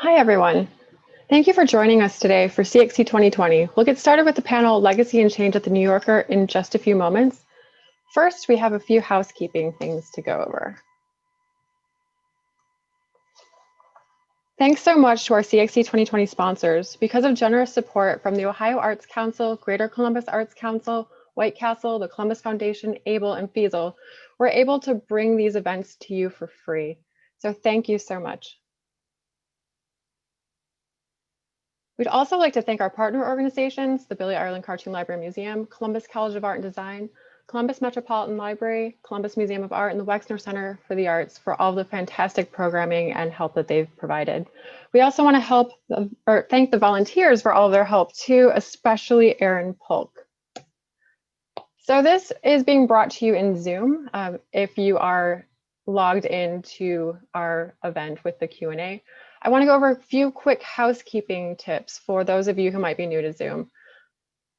Hi, everyone. Thank you for joining us today for CXC 2020. We'll get started with the panel Legacy and Change at the New Yorker in just a few moments. First, we have a few housekeeping things to go over. Thanks so much to our CXC 2020 sponsors. Because of generous support from the Ohio Arts Council, Greater Columbus Arts Council, White Castle, the Columbus Foundation, ABLE, and Feasel, we're able to bring these events to you for free. So thank you so much. We'd also like to thank our partner organizations, the Billy Ireland Cartoon Library Museum, Columbus College of Art and Design, Columbus Metropolitan Library, Columbus Museum of Art, and the Wexner Center for the Arts for all the fantastic programming and help that they've provided. We also want to thank the volunteers for all of their help too, especially Aaron Polk. So this is being brought to you in Zoom. If you are logged into our event with the Q&A. I want to go over a few quick housekeeping tips for those of you who might be new to Zoom.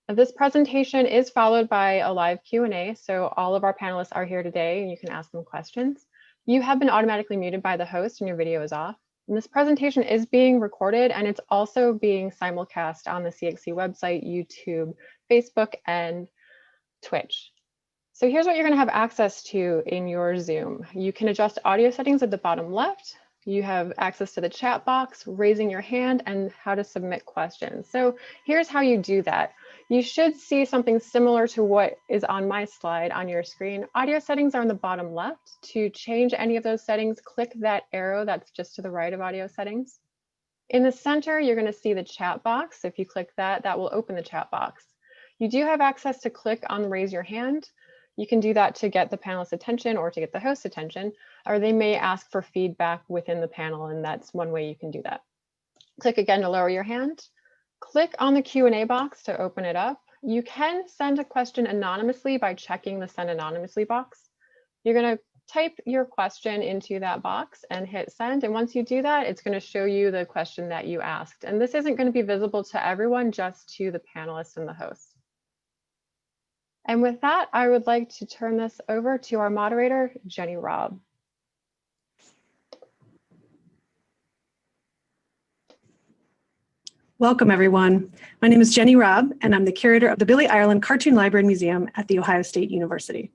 This presentation is followed by a live Q&A, so all of our panelists are here today and you can ask them questions. You have been automatically muted by the host and your video is off. And this presentation is being recorded and it's also being simulcast on the CXC website, YouTube, Facebook, and Twitch. So here's what you're going to have access to in your Zoom. You can adjust audio settings at the bottom left. You have access to the chat box, raising your hand, and how to submit questions. So here's how you do that. You should see something similar to what is on my slide on your screen. Audio settings are on the bottom left. To change any of those settings, click that arrow that's just to the right of audio settings. In the center, you're going to see the chat box. If you click that, that will open the chat box. You do have access to click on the raise your hand. You can do that to get the panelist's attention or to get the host's attention, or they may ask for feedback within the panel, and that's one way you can do that. Click again to lower your hand. Click on the Q&A box to open it up. You can send a question anonymously by checking the send anonymously box. You're going to type your question into that box and hit send, and once you do that, it's going to show you the question that you asked. And this isn't going to be visible to everyone, just to the panelists and the host. And with that, I would like to turn this over to our moderator, Jenny Robb. Welcome, everyone. My name is Jenny Robb, and I'm the curator of the Billy Ireland Cartoon Library and Museum at The Ohio State University.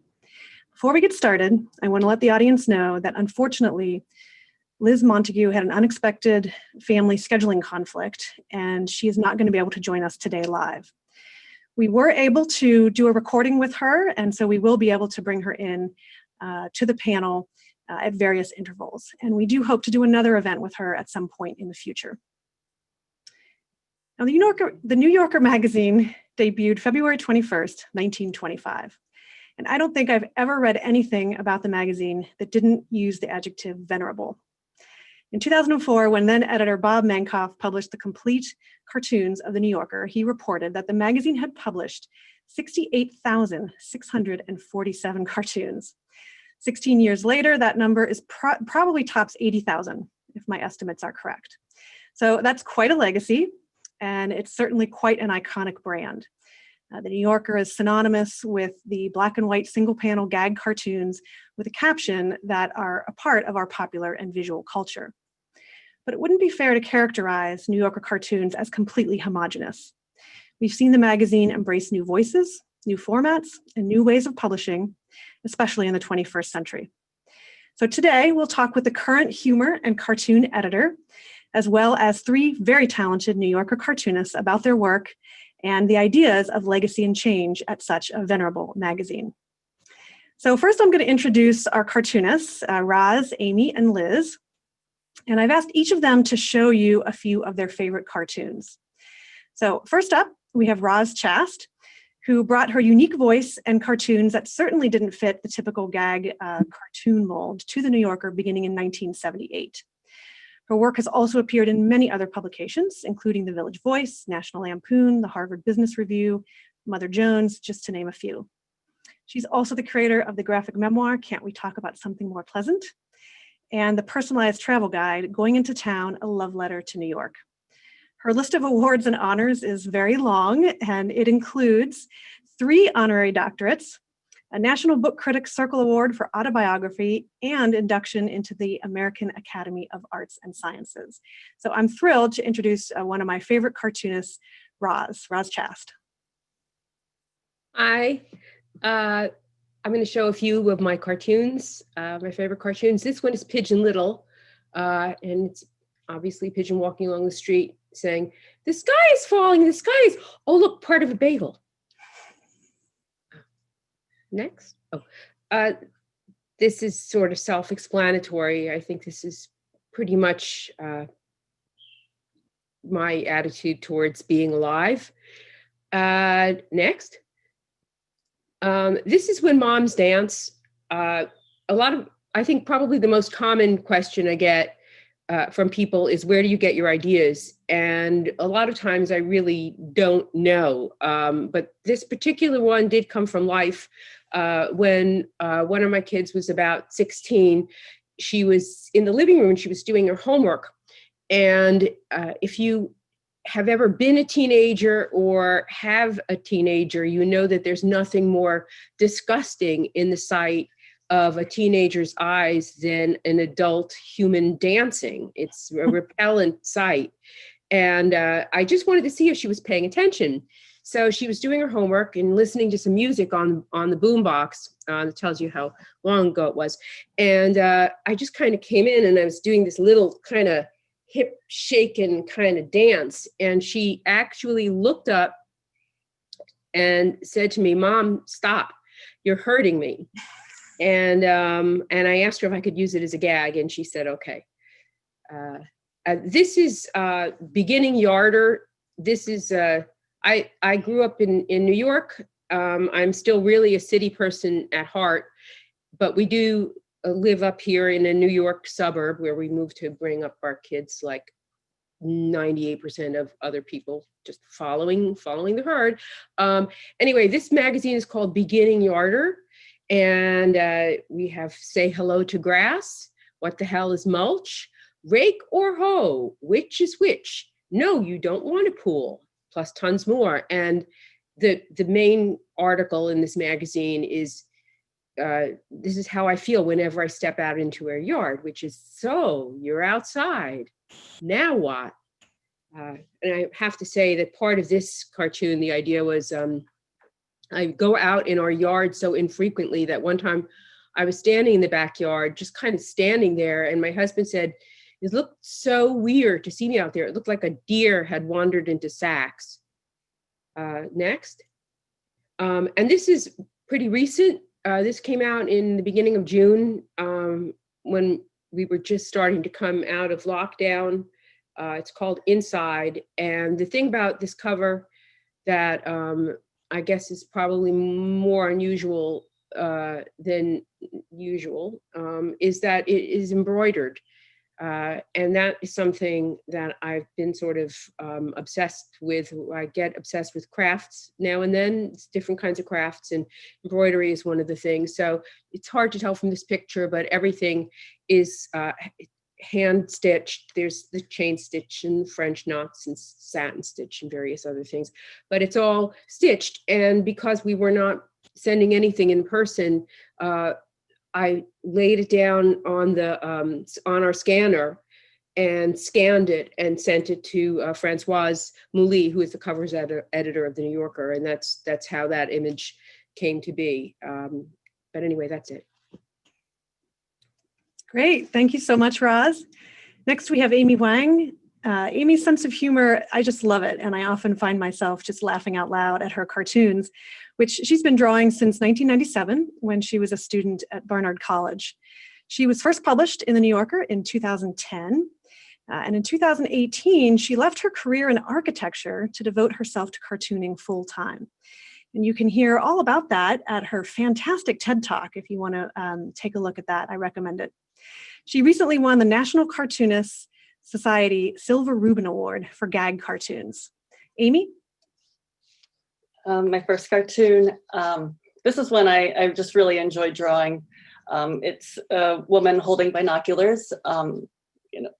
Before we get started, I want to let the audience know that unfortunately, Liz Montague had an unexpected family scheduling conflict, and she is not going to be able to join us today live. We were able to do a recording with her, and so we will be able to bring her in to the panel at various intervals. And we do hope to do another event with her at some point in the future. Now, the New Yorker magazine debuted February 21st, 1925. And I don't think I've ever read anything about the magazine that didn't use the adjective venerable. In 2004, when then editor Bob Mankoff published the complete cartoons of the New Yorker, he reported that the magazine had published 68,647 cartoons. 16 years later, that number is probably tops 80,000, if my estimates are correct. So that's quite a legacy, and it's certainly quite an iconic brand. The New Yorker is synonymous with the black and white single panel gag cartoons with a caption that are a part of our popular and visual culture. But it wouldn't be fair to characterize New Yorker cartoons as completely homogeneous. We've seen the magazine embrace new voices, new formats, and new ways of publishing, especially in the 21st century. So today we'll talk with the current humor and cartoon editor, as well as three very talented New Yorker cartoonists about their work and the ideas of legacy and change at such a venerable magazine. So first I'm going to introduce our cartoonists, Roz, Amy, and Liz. And I've asked each of them to show you a few of their favorite cartoons. So first up, we have Roz Chast, who brought her unique voice and cartoons that certainly didn't fit the typical gag cartoon mold to the New Yorker beginning in 1978. Her work has also appeared in many other publications, including The Village Voice, National Lampoon, the Harvard Business Review, Mother Jones, just to name a few. She's also the creator of the graphic memoir, Can't We Talk About Something More Pleasant? And the personalized travel guide, Going Into Town, A Love Letter to New York. Her list of awards and honors is very long, and it includes 3 honorary doctorates, a National Book Critics Circle Award for autobiography, and induction into the American Academy of Arts and Sciences. So I'm thrilled to introduce one of my favorite cartoonists, Roz Chast. Hi, I'm going to show a few of my cartoons, my favorite cartoons. This one is Pigeon Little, and it's obviously Pigeon walking along the street saying, "The sky is falling, the sky is," oh, look, part of a bagel. Next. This is sort of self-explanatory. I think this is pretty much my attitude towards being alive. Next. This is When Moms Dance. I think probably the most common question I get from people is, where do you get your ideas? And a lot of times I really don't know. But this particular one did come from life. When one of my kids was about 16, she was in the living room and she was doing her homework. And if you have ever been a teenager or have a teenager, you know that there's nothing more disgusting in the sight of a teenager's eyes than an adult human dancing. It's a repellent sight. And I just wanted to see if she was paying attention. So she was doing her homework and listening to some music on the boombox. That tells you how long ago it was. And I just kind of came in and I was doing this little kind of hip shaking kind of dance. And she actually looked up and said to me, "Mom, stop, you're hurting me." And I asked her if I could use it as a gag, and she said, okay. This is Beginning Yarder. This is, I grew up in New York. I'm still really a city person at heart, but we do live up here in a New York suburb where we moved to bring up our kids like 98% of other people, just following the herd. Anyway, this magazine is called Beginning Yarder. And we have Say Hello to Grass, What the Hell is Mulch, Rake or Hoe, Which is Which, No, You Don't Want a Pool, plus tons more. And the main article in this magazine is, this is how I feel whenever I step out into our yard, which is, so you're outside, now what? And I have to say that part of this cartoon, the idea was, I go out in our yard so infrequently that one time I was standing in the backyard, just kind of standing there. And my husband said, "It looked so weird to see me out there. It looked like a deer had wandered into sacks." Next. And this is pretty recent. This came out in the beginning of June when we were just starting to come out of lockdown. It's called Inside. And the thing about this cover that I guess is probably more unusual than usual, is that it is embroidered. And that is something that I've been sort of obsessed with. I get obsessed with crafts now and then. It's different kinds of crafts, and embroidery is one of the things. So it's hard to tell from this picture, but everything is hand stitched. There's the chain stitch and French knots and satin stitch and various other things, but it's all stitched. And because we were not sending anything in person, I laid it down on our scanner and scanned it and sent it to Françoise Mouly, who is the covers editor of the New Yorker. And that's how that image came to be. But anyway, that's it. Great. Thank you so much, Roz. Next, we have Amy Wang. Amy's sense of humor, I just love it. And I often find myself just laughing out loud at her cartoons, which she's been drawing since 1997 when she was a student at Barnard College. She was first published in the New Yorker in 2010. And in 2018, she left her career in architecture to devote herself to cartooning full time. And you can hear all about that at her fantastic TED Talk. If you want to take a look at that, I recommend it. She recently won the National Cartoonists Society Silver Rubin Award for gag cartoons. Amy? My first cartoon, this is one I just really enjoyed drawing. It's a woman holding binoculars,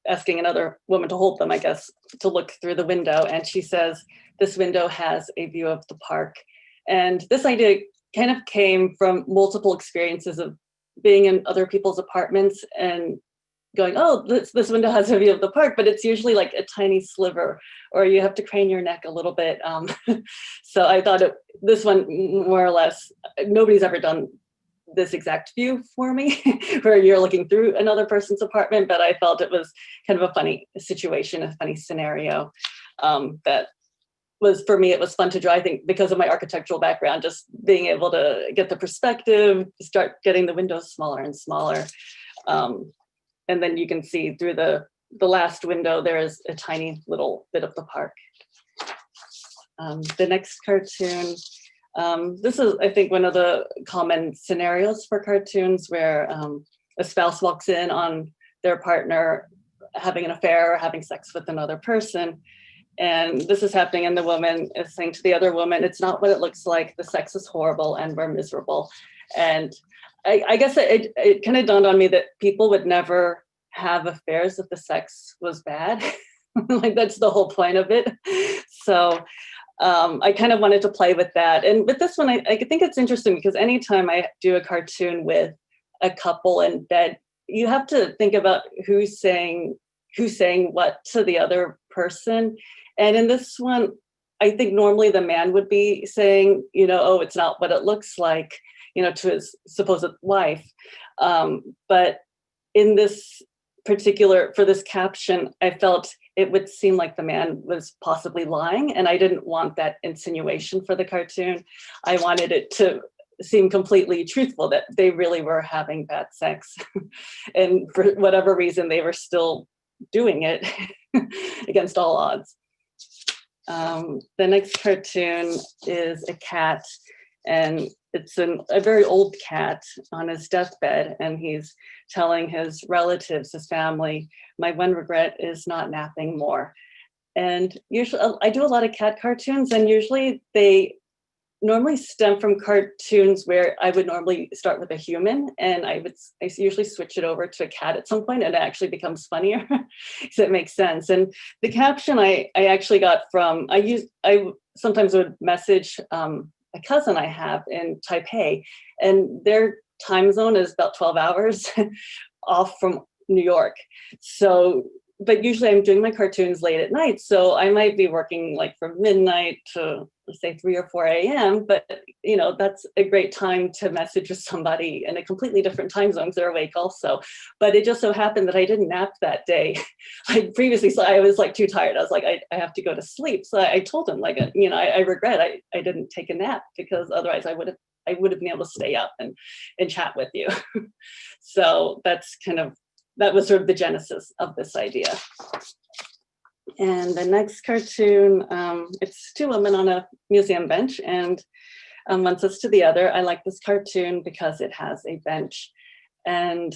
asking another woman to hold them, I guess, to look through the window. And she says, "This window has a view of the park." And this idea kind of came from multiple experiences of being in other people's apartments and going, oh, this window has a view of the park, but it's usually like a tiny sliver, or you have to crane your neck a little bit. So I thought this one, more or less, nobody's ever done this exact view for me, where you're looking through another person's apartment, but I felt it was kind of a funny situation, a funny scenario that was, for me, it was fun to draw. I think because of my architectural background, just being able to get the perspective, start getting the windows smaller and smaller. And then you can see through the last window, there is a tiny little bit of the park. The next cartoon, this is, I think, one of the common scenarios for cartoons where a spouse walks in on their partner having an affair or having sex with another person. And this is happening, and the woman is saying to the other woman, it's not what it looks like, the sex is horrible and we're miserable. And I guess it kind of dawned on me that people would never have affairs if the sex was bad. Like, that's the whole point of it. So I kind of wanted to play with that. And with this one, I think it's interesting because anytime I do a cartoon with a couple in bed, you have to think about who's saying what to the other person. And in this one, I think normally the man would be saying, oh, it's not what it looks like, to his supposed wife. But in this particular, for this caption, I felt it would seem like the man was possibly lying, and I didn't want that insinuation for the cartoon. I wanted it to seem completely truthful, that they really were having bad sex. And for whatever reason, they were still doing it against all odds. The next cartoon is a cat, and it's a very old cat on his deathbed, and he's telling his relatives, his family, my one regret is not napping more. And usually I do a lot of cat cartoons, and usually they normally stem from cartoons where I would normally start with a human, and I usually switch it over to a cat at some point, and it actually becomes funnier because it makes sense. And the caption I actually got from, I sometimes would message a cousin I have in Taipei, and their time zone is about 12 hours off from New York. So, but usually I'm doing my cartoons late at night. So I might be working like from midnight to, let's say, 3 or 4 a.m. But, that's a great time to message with somebody in a completely different time zone. They're awake also. But it just so happened that I didn't nap that day. Like previously, so I was like too tired. I was like, I have to go to sleep. So I told him, like, I regret I didn't take a nap, because otherwise I would have been able to stay up and chat with you. So that was sort of the genesis of this idea. And the next cartoon, it's two women on a museum bench, and one says to the other, I like this cartoon because it has a bench. And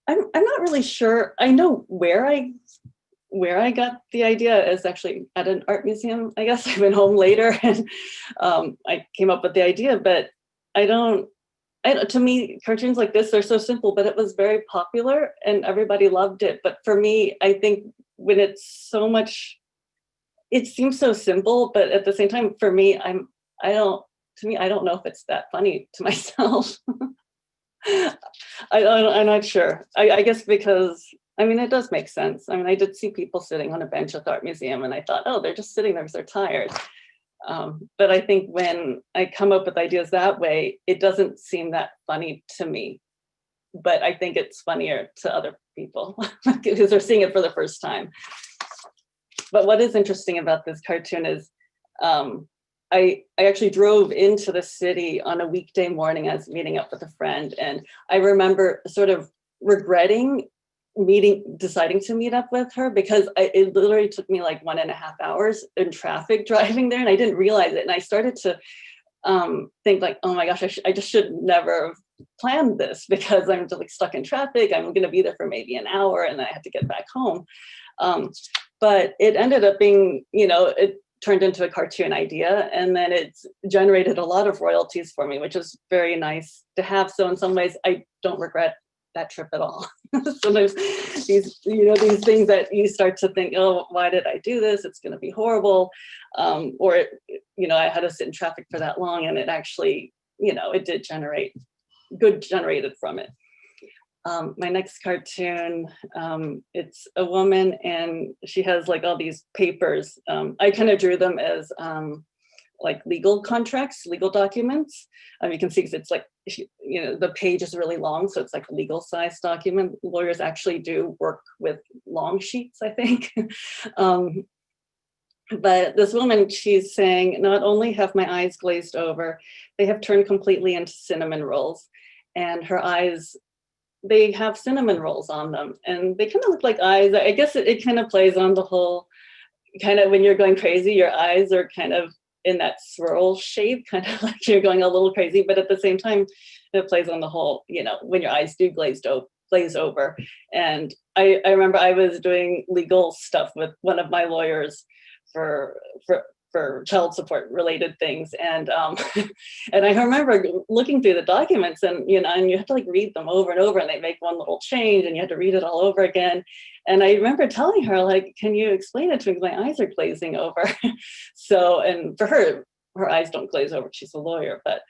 I'm not really sure. I know where I got the idea is actually at an art museum. I guess I went home later and I came up with the idea, but to me, cartoons like this, they're so simple, but it was very popular and everybody loved it. But for me, I think when it's so much, it seems so simple, but at the same time, for me, I don't know if it's that funny to myself. I'm not sure. I guess because, it does make sense. I did see people sitting on a bench at the art museum, and I thought, oh, they're just sitting there because they're tired. But I think when I come up with ideas that way, it doesn't seem that funny to me. But I think it's funnier to other people because they're seeing it for the first time. But what is interesting about this cartoon is I actually drove into the city on a weekday morning. I was meeting up with a friend, and I remember sort of regretting deciding to meet up with her, because it literally took me like 1.5 hours in traffic driving there, and I didn't realize it. And I started to think like, oh my gosh, I just should never have planned this, because I'm just like stuck in traffic. I'm going to be there for maybe an hour, and then I had to get back home. But it ended up being, it turned into a cartoon idea, and then it's generated a lot of royalties for me, which is very nice to have. So in some ways, I don't regret that trip at all. Sometimes these things that you start to think, oh, why did I do this? It's going to be horrible. Or I had to sit in traffic for that long, and it actually it did generate good generated from it. My next cartoon, it's a woman and she has like all these papers. I kind of drew them as like legal contracts, legal documents. You can see because it's like, the page is really long, so it's like a legal size document. Lawyers actually do work with long sheets, I think. But this woman, she's saying, not only have my eyes glazed over, they have turned completely into cinnamon rolls. And her eyes, they have cinnamon rolls on them. And they kind of look like eyes. I guess it kind of plays on the whole, kind of when you're going crazy, your eyes are kind of in that swirl shape, kind of like you're going a little crazy. But at the same time, it plays on the whole, when your eyes do glaze over. And I remember I was doing legal stuff with one of my lawyers for child support related things. And and I remember looking through the documents and, and you have to like read them over and over and they make one little change and you have to read it all over again. And I remember telling her, like, can you explain it to me? My eyes are glazing over. So, and for her eyes don't glaze over. She's a lawyer, but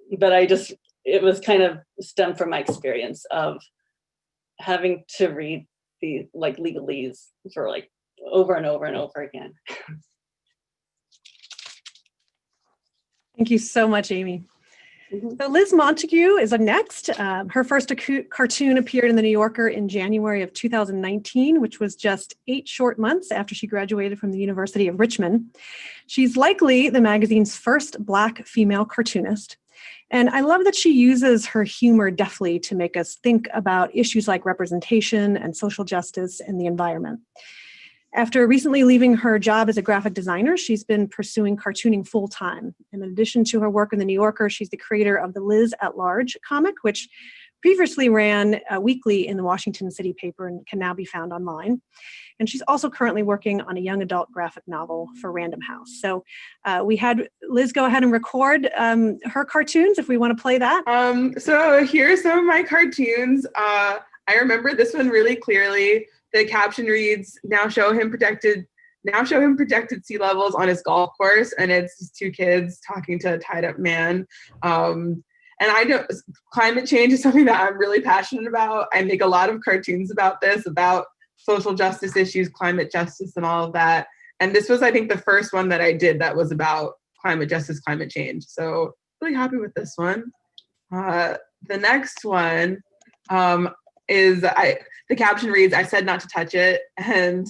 it was kind of stemmed from my experience of having to read the like legalese for like over and over and over again. Thank you so much, Amy. Mm-hmm. So Liz Montague is up next. Her first cartoon appeared in the New Yorker in January of 2019, which was just 8 short months after she graduated from the University of Richmond. She's likely the magazine's first Black female cartoonist. And I love that she uses her humor deftly to make us think about issues like representation and social justice and the environment. After recently leaving her job as a graphic designer, she's been pursuing cartooning full-time. In addition to her work in the New Yorker, she's the creator of the Liz at Large comic, which previously ran weekly in the Washington City paper and can now be found online. And she's also currently working on a young adult graphic novel for Random House. So we had Liz go ahead and record her cartoons if we want to play that. So here's some of my cartoons. I remember this one really clearly. The caption reads, now show him protected sea levels on his golf course. And it's these 2 kids talking to a tied up man. And I know climate change is something that I'm really passionate about. I make a lot of cartoons about this, about social justice issues, climate justice, and all of that. And this was, I think, the first one that I did that was about climate justice, climate change. So really happy with this one. The next one the caption reads, I said not to touch it. And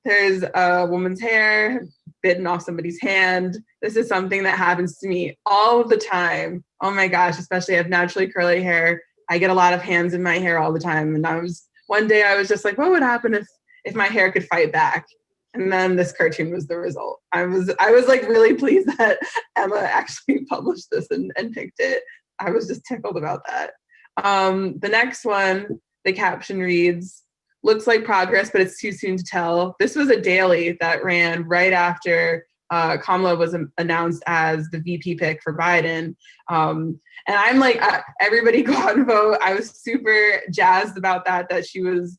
there's a woman's hair bitten off somebody's hand. This is something that happens to me all of the time. Oh my gosh, especially I have naturally curly hair. I get a lot of hands in my hair all the time. And one day I was just like, what would happen if my hair could fight back? And then this cartoon was the result. I was like really pleased that Emma actually published this and picked it. I was just tickled about that. The next one, the caption reads, looks like progress, but it's too soon to tell. This was a daily that ran right after Kamala was announced as the VP pick for Biden. And I'm like, everybody go out and vote. I was super jazzed about that she was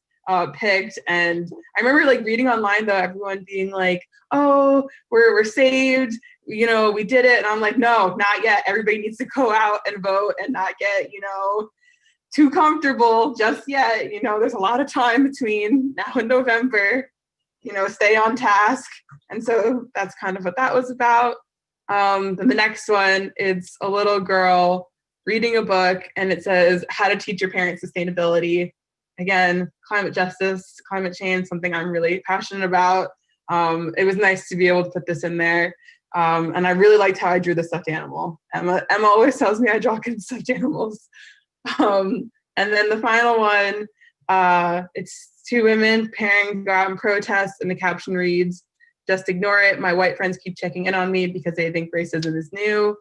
picked. And I remember like reading online though, everyone being like, oh, we're saved. We did it. And I'm like, no, not yet. Everybody needs to go out and vote and not get, too comfortable just yet. There's a lot of time between now and November, stay on task. And so that's kind of what that was about. Then the next one, it's a little girl reading a book and it says how to teach your parents sustainability. Again, climate justice, climate change, something I'm really passionate about. It was nice to be able to put this in there. And I really liked how I drew the stuffed animal. Emma always tells me I draw good stuffed animals. And then the final one, it's 2 women preparing to go out and protest, and the caption reads, just ignore it. My white friends keep checking in on me because they think racism is new.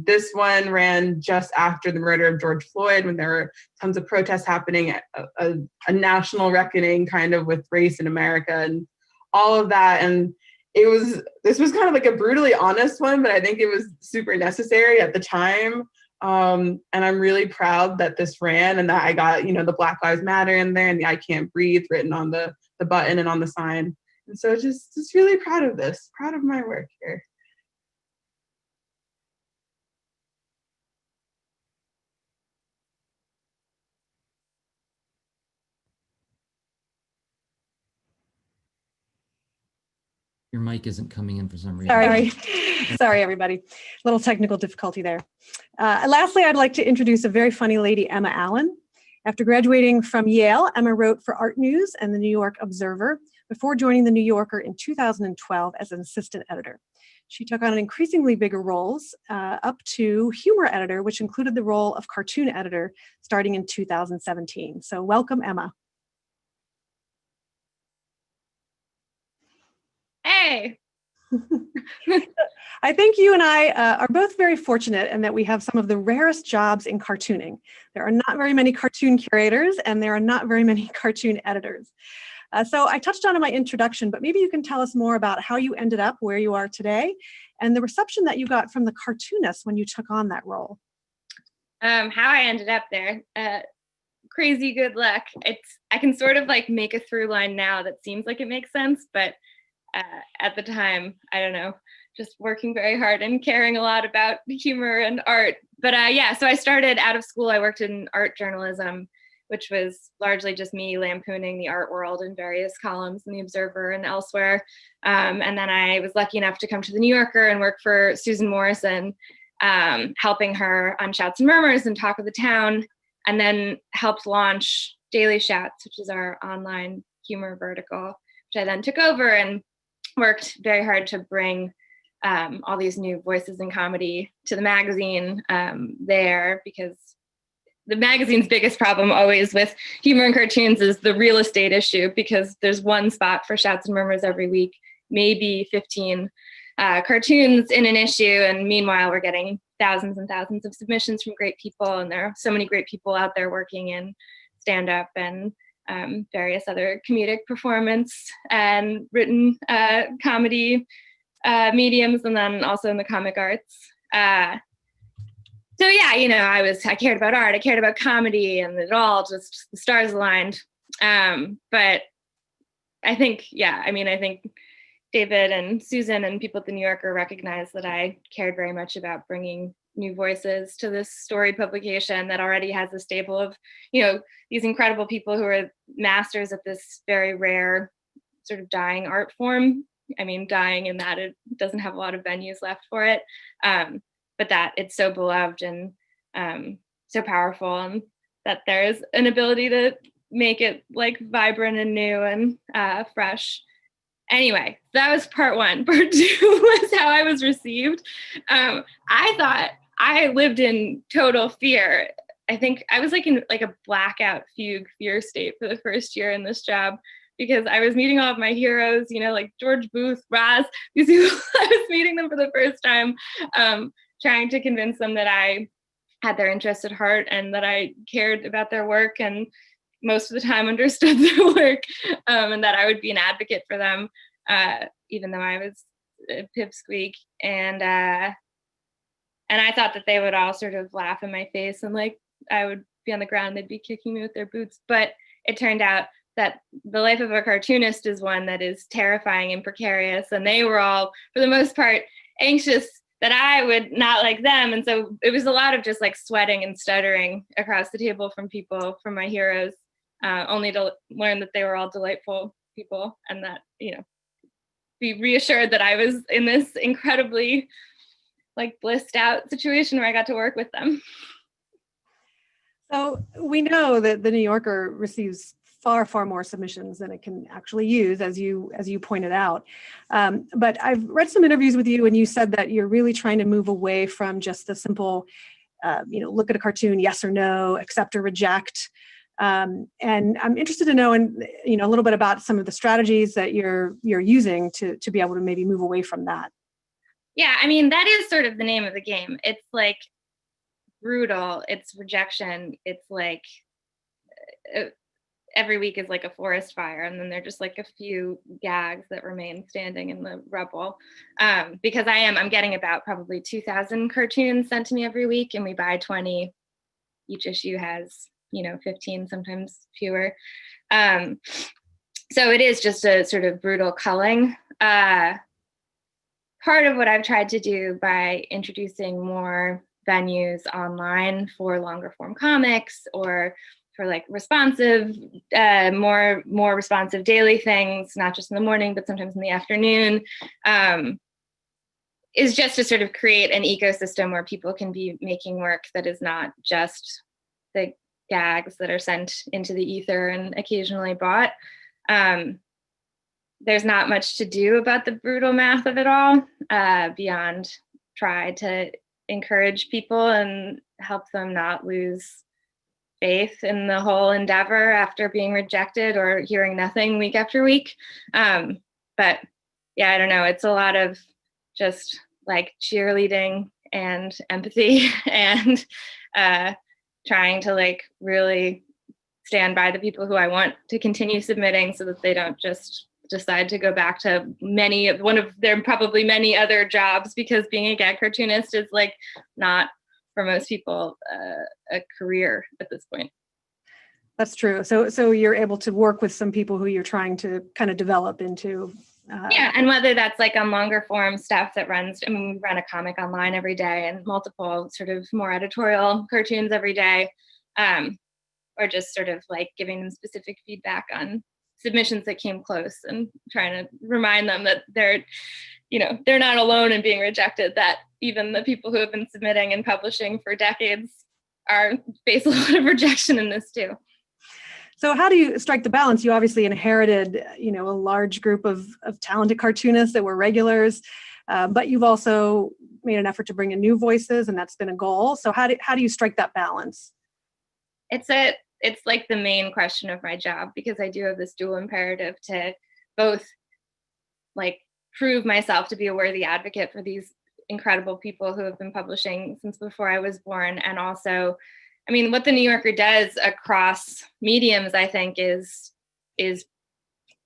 This one ran just after the murder of George Floyd, when there were tons of protests happening, a national reckoning kind of with race in America and all of that. And this was kind of like a brutally honest one, but I think it was super necessary at the time. And I'm really proud that this ran and that I got, the Black Lives Matter in there and the I Can't Breathe written on the button and on the sign. And so just really proud of this, proud of my work here. Your mic isn't coming in for some reason. Sorry. Sorry, everybody. Little technical difficulty there. Lastly, I'd like to introduce a very funny lady, Emma Allen. After graduating from Yale, Emma wrote for Art News and the New York Observer before joining the New Yorker in 2012 as an assistant editor. She took on increasingly bigger roles, up to humor editor, which included the role of cartoon editor starting in 2017. So welcome, Emma. Hey. I think you and I are both very fortunate in that we have some of the rarest jobs in cartooning. There are not very many cartoon curators, and there are not very many cartoon editors. So I touched on in my introduction, but maybe you can tell us more about how you ended up where you are today and the reception that you got from the cartoonists when you took on that role. How I ended up there, crazy good luck. I can sort of like make a through line now that seems like it makes sense, but at the time, I don't know, just working very hard and caring a lot about humor and art. But yeah, so I started out of school. I worked in art journalism, which was largely just me lampooning the art world in various columns in the Observer and elsewhere. And then I was lucky enough to come to the New Yorker and work for Susan Morrison, helping her on Shouts and Murmurs and Talk of the Town, and then helped launch Daily Shouts, which is our online humor vertical, which I then took over and worked very hard to bring all these new voices in comedy to the magazine there, because the magazine's biggest problem always with humor and cartoons is the real estate issue, because there's one spot for Shouts and Murmurs every week, maybe 15 cartoons in an issue. And meanwhile, we're getting thousands and thousands of submissions from great people. And there are so many great people out there working in stand-up and various other comedic performance and written comedy mediums, and then also in the comic arts. So yeah, you know, I cared about art, I cared about comedy, and it all just, the stars aligned. But I think, yeah, I mean, I think David and Susan and people at the New Yorker recognized that I cared very much about bringing new voices to this storied publication that already has a stable of, you know, these incredible people who are masters at this very rare sort of dying art form. I mean, dying in that it doesn't have a lot of venues left for it. But that it's so beloved and so powerful, and that there's an ability to make it like vibrant and new and fresh. Anyway, that was part one. Part two was how I was received. I thought I lived in total fear. I think I was like in like a blackout fugue fear state for the first year in this job, because I was meeting all of my heroes, you know, like George Booth, Raz, these people, I was meeting them for the first time, trying to convince them that I had their interests at heart and that I cared about their work and most of the time understood their work, and that I would be an advocate for them, even though I was a pipsqueak. And I thought that they would all sort of laugh in my face and like I would be on the ground, they'd be kicking me with their boots. But it turned out that the life of a cartoonist is one that is terrifying and precarious. And they were all, for the most part, anxious that I would not like them. And so it was a lot of just like sweating and stuttering across the table from people, from my heroes, only to learn that they were all delightful people, and that, you know, be reassured that I was in this incredibly like blissed out situation where I got to work with them. So we know that the New Yorker receives far, far more submissions than it can actually use, as you pointed out. But I've read some interviews with you, and you said that you're really trying to move away from just the simple, look at a cartoon, yes or no, accept or reject. And I'm interested to know, a little bit about some of the strategies that you're using to be able to maybe move away from that. Yeah, I mean, that is sort of the name of the game. It's like brutal. It's rejection. It's like every week is like a forest fire, and then they're just like a few gags that remain standing in the rubble. Because I'm getting about probably 2,000 cartoons sent to me every week, and we buy 20. Each issue has, 15, sometimes fewer. So it is just a sort of brutal culling. Part of what I've tried to do by introducing more venues online for longer form comics or for like responsive, more responsive daily things, not just in the morning, but sometimes in the afternoon, is just to sort of create an ecosystem where people can be making work that is not just the gags that are sent into the ether and occasionally bought. There's not much to do about the brutal math of it all, beyond try to encourage people and help them not lose faith in the whole endeavor after being rejected or hearing nothing week after week. But yeah, I don't know. It's a lot of just like cheerleading and empathy and trying to like really stand by the people who I want to continue submitting so that they don't just decide to go back to one of their probably many other jobs, because being a gag cartoonist is like not for most people a career at this point. That's true. So you're able to work with some people who you're trying to kind of develop into. Yeah, and whether that's like on longer form stuff that runs, I mean, we run a comic online every day and multiple sort of more editorial cartoons every day, or just sort of like giving them specific feedback on submissions that came close and trying to remind them that they're not alone in being rejected, that even the people who have been submitting and publishing for decades face a lot of rejection in this too. So how do you strike the balance? You obviously inherited, a large group of talented cartoonists that were regulars, but you've also made an effort to bring in new voices, and that's been a goal. So how do you strike that balance? It's like the main question of my job, because I do have this dual imperative to both like prove myself to be a worthy advocate for these incredible people who have been publishing since before I was born. And also, I mean, what the New Yorker does across mediums, I think, is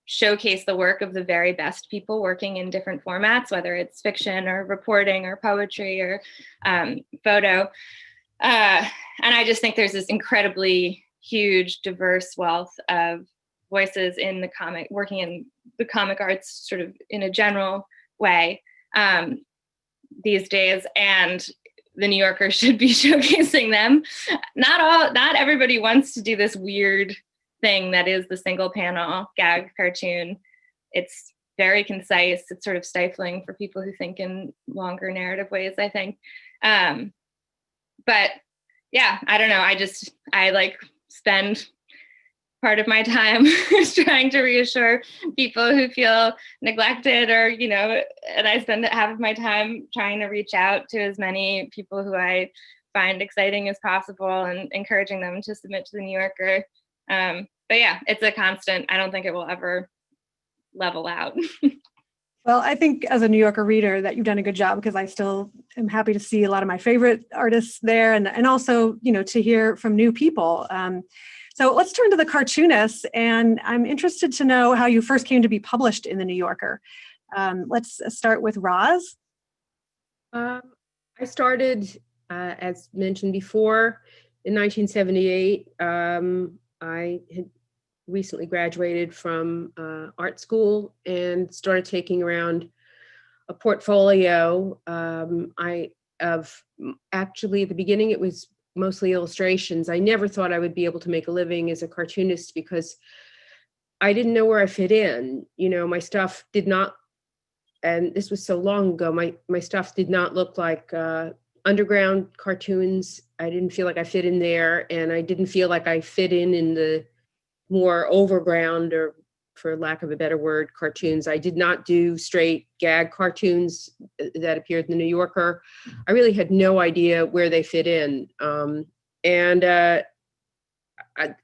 showcase the work of the very best people working in different formats, whether it's fiction or reporting or poetry or photo. And I just think there's this incredibly huge, diverse wealth of voices in the comic, working in the comic arts sort of in a general way these days. And the New Yorker should be showcasing them. Not everybody wants to do this weird thing that is the single panel gag cartoon. It's very concise. It's sort of stifling for people who think in longer narrative ways, I think. But yeah, I don't know. I like spend part of my time trying to reassure people who feel neglected or, and I spend half of my time trying to reach out to as many people who I find exciting as possible and encouraging them to submit to the New Yorker. But yeah, it's a constant. I don't think it will ever level out. Well, I think as a New Yorker reader that you've done a good job, because I still am happy to see a lot of my favorite artists there, and also, to hear from new people. So let's turn to the cartoonists, and I'm interested to know how you first came to be published in the New Yorker. Let's start with Roz. I started, as mentioned before, in 1978. I had recently graduated from art school and started taking around a portfolio. Actually, at the beginning, it was mostly illustrations. I never thought I would be able to make a living as a cartoonist because I didn't know where I fit in. My stuff did not, and this was so long ago, my stuff did not look like underground cartoons. I didn't feel like I fit in there, and I didn't feel like I fit in the more overground, or for lack of a better word, cartoons. I did not do straight gag cartoons that appeared in the New Yorker. I really had no idea where they fit in. And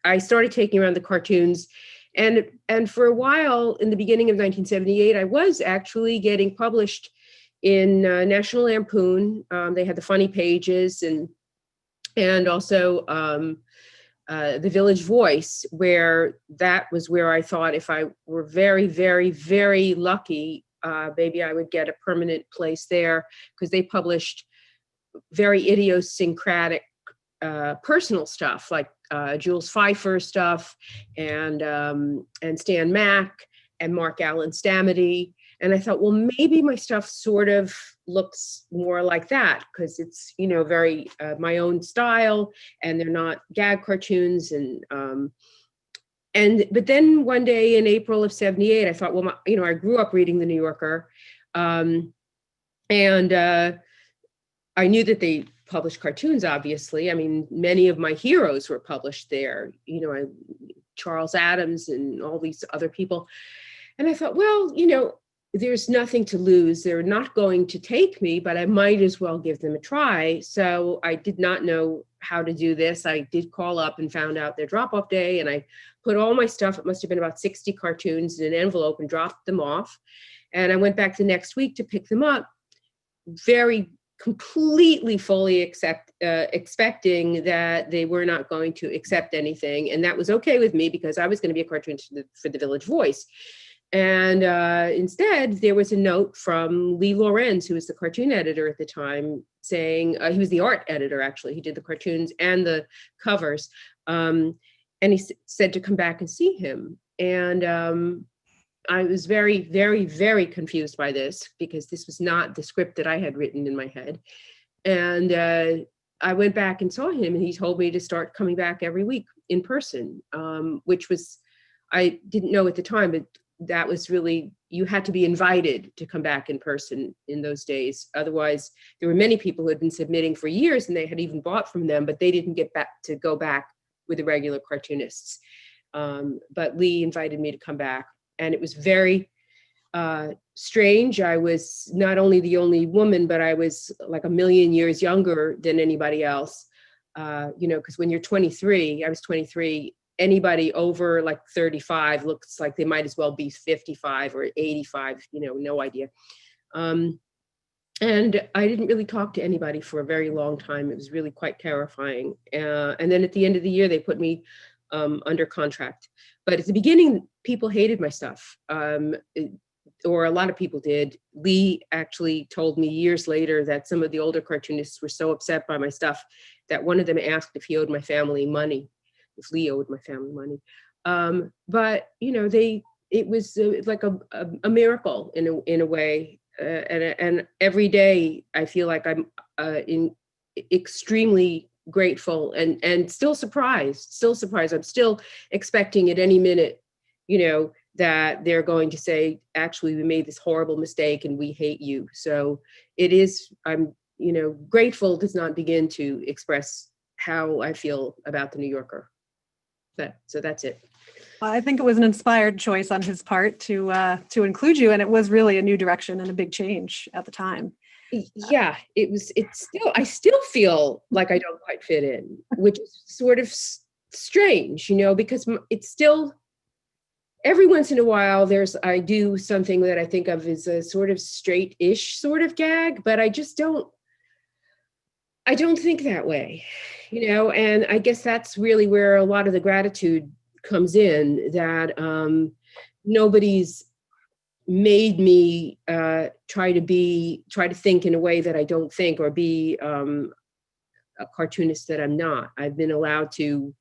I started taking around the cartoons, and for a while in the beginning of 1978, I was actually getting published in National Lampoon. They had the funny pages, and also the Village Voice, that was where I thought if I were very, very, very lucky, maybe I would get a permanent place there, because they published very idiosyncratic personal stuff, like Jules Pfeiffer stuff and Stan Mack and Mark Allen Stamety. And I thought, well, maybe my stuff sort of looks more like that because it's, very my own style, and they're not gag cartoons. But then one day in April of '78, I thought, well, I grew up reading the New Yorker, and I knew that they published cartoons, obviously. I mean, many of my heroes were published there, Charles Addams and all these other people. And I thought, well, there's nothing to lose. They're not going to take me, but I might as well give them a try. So I did not know how to do this. I did call up and found out their drop-off day, and I put all my stuff, it must have been about 60 cartoons, in an envelope and dropped them off. And I went back the next week to pick them up, very completely fully expecting that they were not going to accept anything. And that was okay with me because I was going to be a cartoonist for the Village Voice. And instead, there was a note from Lee Lorenz, who was the cartoon editor at the time, saying, he was the art editor, actually. He did the cartoons and the covers. And he said to come back and see him. And I was very, very, very confused by this because this was not the script that I had written in my head. And I went back and saw him, and he told me to start coming back every week in person, which was, I didn't know at the time, but that was really, you had to be invited to come back in person in those days. Otherwise, there were many people who had been submitting for years and they had even bought from them, but they didn't get back to go back with the regular cartoonists. But Lee invited me to come back. And it was very strange. I was not only the only woman, but I was like a million years younger than anybody else. Because when you're 23, I was 23, anybody over like 35 looks like they might as well be 55 or 85, no idea. And I didn't really talk to anybody for a very long time. It was really quite terrifying. And then at the end of the year, they put me under contract. But at the beginning, people hated my stuff, or a lot of people did. Lee actually told me years later that some of the older cartoonists were so upset by my stuff that one of them asked if he owed my family money, if Lee owed my family money. But it was like a miracle in a way. And every day I feel like I'm extremely grateful and still surprised. I'm still expecting at any minute, that they're going to say, actually, we made this horrible mistake and we hate you. So it is, I'm, grateful does not begin to express how I feel about the New Yorker. So that's it. I think it was an inspired choice on his part to include you, and it was really a new direction and a big change at the time. Yeah, I still feel like I don't quite fit in, which is sort of strange, because it's still, every once in a while I do something that I think of as a sort of straight-ish sort of gag, but I don't think that way, and I guess that's really where a lot of the gratitude comes in, that nobody's made me try to think in a way that I don't think, or be a cartoonist that I'm not. I've been allowed to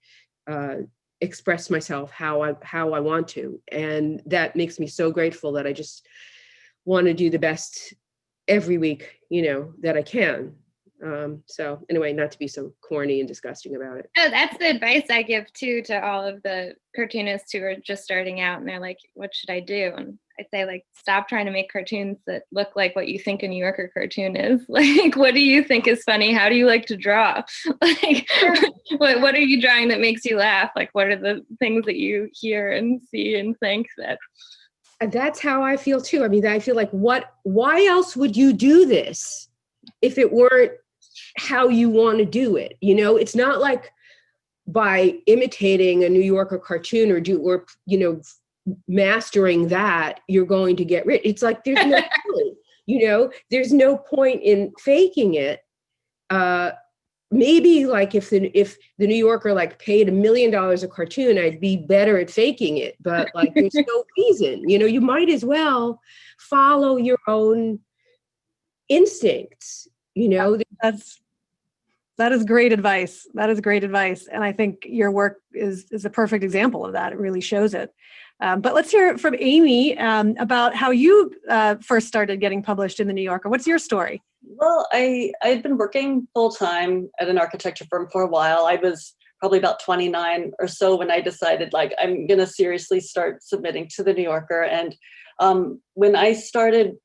express myself how I want to, and that makes me so grateful that I just want to do the best every week, that I can. So anyway, not to be so corny and disgusting about it. Oh, that's the advice I give too to all of the cartoonists who are just starting out and they're like, what should I do? And I say, stop trying to make cartoons that look like what you think a New Yorker cartoon is. What do you think is funny? How do you like to draw? What are you drawing that makes you laugh? What are the things that you hear and see and think that? And that's how I feel too. I mean, I feel like, why else would you do this if it weren't how you want to do it? It's not like by imitating a New Yorker cartoon or mastering that, you're going to get rich. It's like, there's no point, there's no point in faking it. Maybe if the New Yorker paid $1 million a cartoon, I'd be better at faking it. But there's no reason, you might as well follow your own instincts. That is great advice. That is great advice. And I think your work is a perfect example of that. It really shows it. But let's hear from Amy about how you first started getting published in the New Yorker. What's your story? Well, I'd been working full-time at an architecture firm for a while. I was probably about 29 or so when I decided, like, I'm going to seriously start submitting to the New Yorker. And when I started,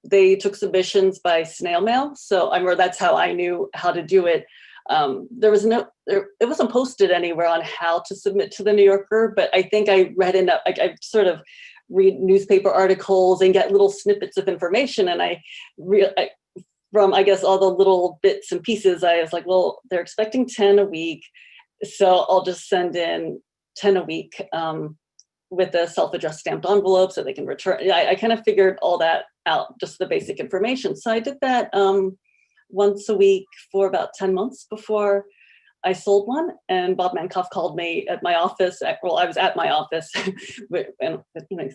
they took submissions by snail mail. So that's how I knew how to do it. It wasn't posted anywhere on how to submit to the New Yorker, but I think I read enough. I sort of read newspaper articles and get little snippets of information. And from, I guess, all the little bits and pieces, I was like, well, they're expecting 10 a week. So I'll just send in 10 a week with a self-addressed stamped envelope so they can return. I kind of figured all that out, just the basic information. So I did that once a week for about 10 months before I sold one. And Bob Mankoff called me at my office. I was at my office, and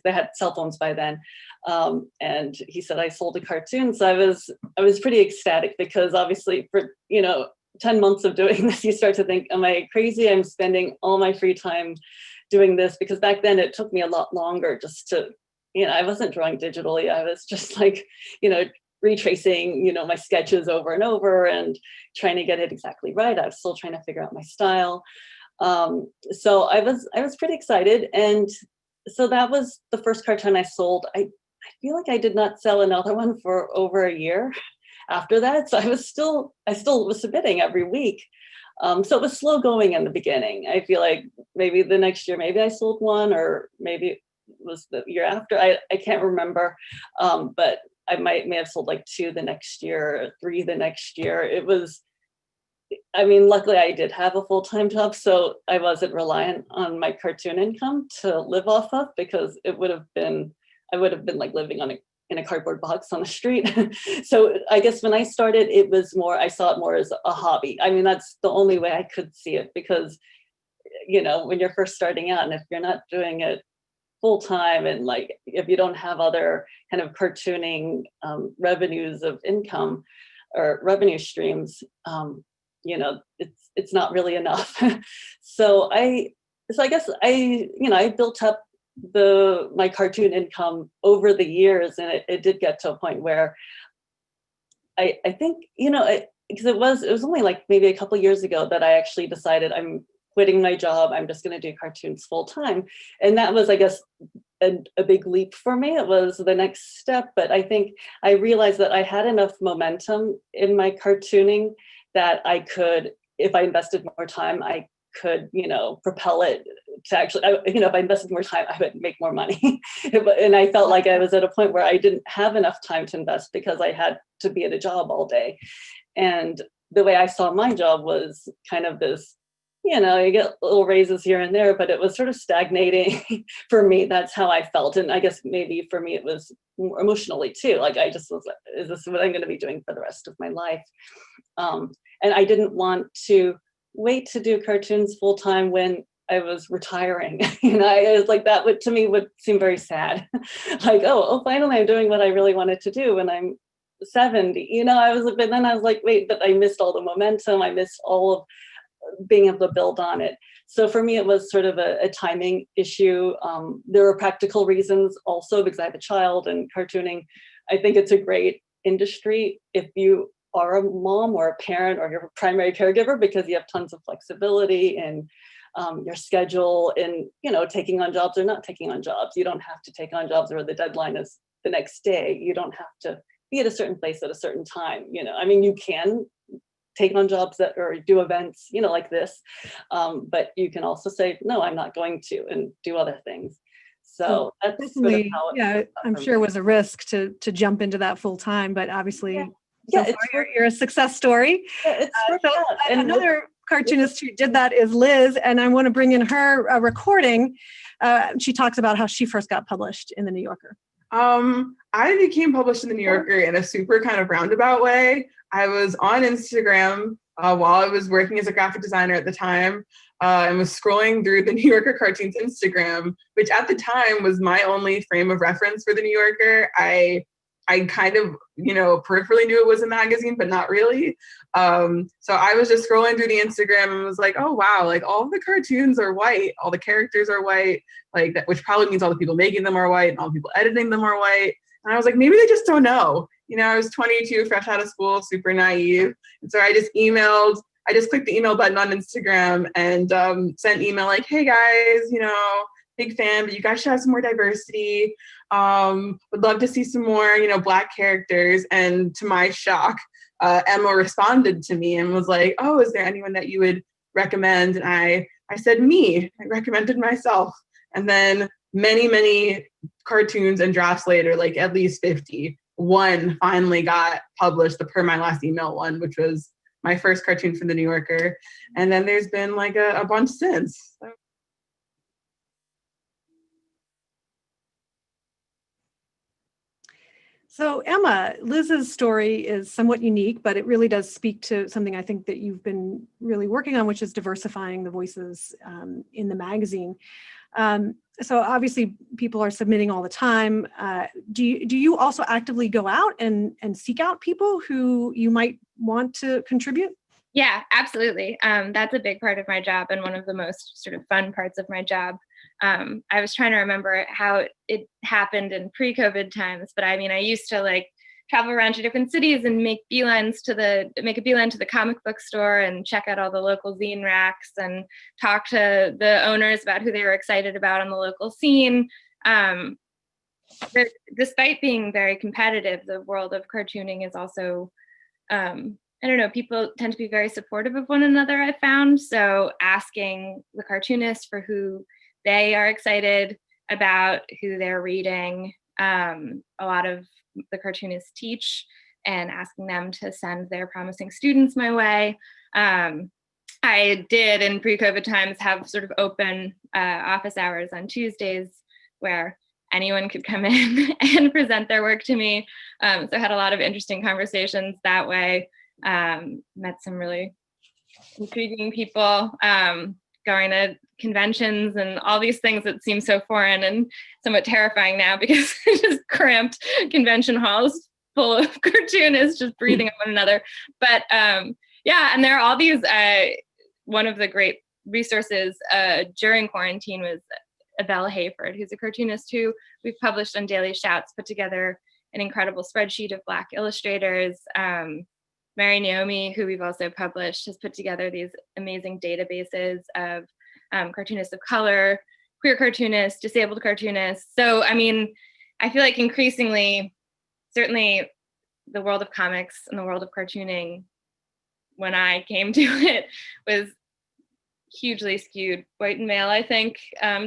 they had cell phones by then. And he said I sold a cartoon. So I was pretty ecstatic, because obviously for 10 months of doing this, you start to think, am I crazy? I'm spending all my free time doing this, because back then it took me a lot longer just to, I wasn't drawing digitally. I was just like, retracing, my sketches over and over and trying to get it exactly right. I was still trying to figure out my style. So I was pretty excited. And so that was the first cartoon I sold. I feel like I did not sell another one for over a year after that. So I still was submitting every week. So it was slow going in the beginning. I feel like maybe the next year, maybe I sold one, or maybe it was the year after. I can't remember. But I may have sold like 2 the next year, or 3 the next year. Luckily I did have a full-time job, so I wasn't reliant on my cartoon income to live off of, because I would have been like living in a cardboard box on the street. So I guess when I started, I saw it more as a hobby. That's the only way I could see it, because, when you're first starting out, and if you're not doing it full time, and like if you don't have other kind of cartooning revenues of income or revenue streams, it's not really enough. So I guess I built up my cartoon income over the years, and it did get to a point where I think because it was only like maybe a couple years ago that I actually decided I'm quitting my job. I'm just going to do cartoons full time. And that was, I guess, a big leap for me. It was the next step. But I think I realized that I had enough momentum in my cartooning that I could, if I invested more time, I could, propel it to actually, if I invested more time, I would make more money. And I felt like I was at a point where I didn't have enough time to invest, because I had to be at a job all day. And the way I saw my job was kind of this, you get little raises here and there, but it was sort of stagnating for me. That's how I felt. And I guess maybe for me, it was more emotionally too. Like I just was like, is this what I'm going to be doing for the rest of my life? And I didn't want to wait to do cartoons full time when I was retiring. I was like, that to me would seem very sad. Like, oh, finally I'm doing what I really wanted to do when I'm 70. But then I was like, wait, but I missed all the momentum. I missed all of being able to build on it. So for me, it was sort of a timing issue. There were practical reasons also, because I have a child, and cartooning, I think it's a great industry if you are a mom or a parent or you're a primary caregiver, because you have tons of flexibility in your schedule, and taking on jobs or not taking on jobs. You don't have to take on jobs where the deadline is the next day. You don't have to be at a certain place at a certain time. You can take on jobs or do events, like this. But you can also say, no, I'm not going to, and do other things. So that's sort of how I'm sure it was a risk to jump into that full time, but obviously, you're a success story. Yeah, and another cartoonist who did that is Liz, and I want to bring in her recording. She talks about how she first got published in the New Yorker. I became published in the New Yorker in a super kind of roundabout way. I was on Instagram while I was working as a graphic designer at the time, and was scrolling through the New Yorker cartoons Instagram, which at the time was my only frame of reference for the New Yorker. I I kind of, peripherally knew it was a magazine, but not really. So I was just scrolling through the Instagram and was like, oh, wow, like all of the cartoons are white. All the characters are white, like that, which probably means all the people making them are white and all the people editing them are white. And I was like, maybe they just don't know. I was 22, fresh out of school, super naive. And so I just clicked the email button on Instagram and sent email like, hey guys, big fan, but you guys should have some more diversity. Would love to see some more, Black characters. And to my shock, Emma responded to me and was like, oh, is there anyone that you would recommend? And I said, me. I recommended myself. And then many, many cartoons and drafts later, like at least 50, one finally got published, the Per My Last Email one, which was my first cartoon for the New Yorker. And then there's been like a bunch since. So Emma, Liz's story is somewhat unique, but it really does speak to something I think that you've been really working on, which is diversifying the voices in the magazine. So obviously people are submitting all the time. Do you also actively go out and seek out people who you might want to contribute? Yeah, absolutely. That's a big part of my job and one of the most sort of fun parts of my job. I was trying to remember how it happened in pre-COVID times, but I mean, I used to like travel around to different cities and make a beeline to the comic book store and check out all the local zine racks and talk to the owners about who they were excited about on the local scene. Despite being very competitive, the world of cartooning is also, I don't know, people tend to be very supportive of one another, I've found. So asking the cartoonists for who they are excited about, who they're reading. A lot of the cartoonists teach, and asking them to send their promising students my way. I did in pre-COVID times have sort of open office hours on Tuesdays where anyone could come in and present their work to me. So I had a lot of interesting conversations that way. Met some really intriguing people, going to conventions and all these things that seem so foreign and somewhat terrifying now because it's just cramped convention halls full of cartoonists just breathing on one another. But yeah, and there are all these, one of the great resources during quarantine was Abel Hayford, who's a cartoonist who we've published on Daily Shouts, put together an incredible spreadsheet of Black illustrators. Mary Naomi, who we've also published, has put together these amazing databases of cartoonists of color, queer cartoonists, disabled cartoonists. So, I mean, I feel like increasingly, certainly the world of comics and the world of cartooning, when I came to it, was hugely skewed white and male, I think,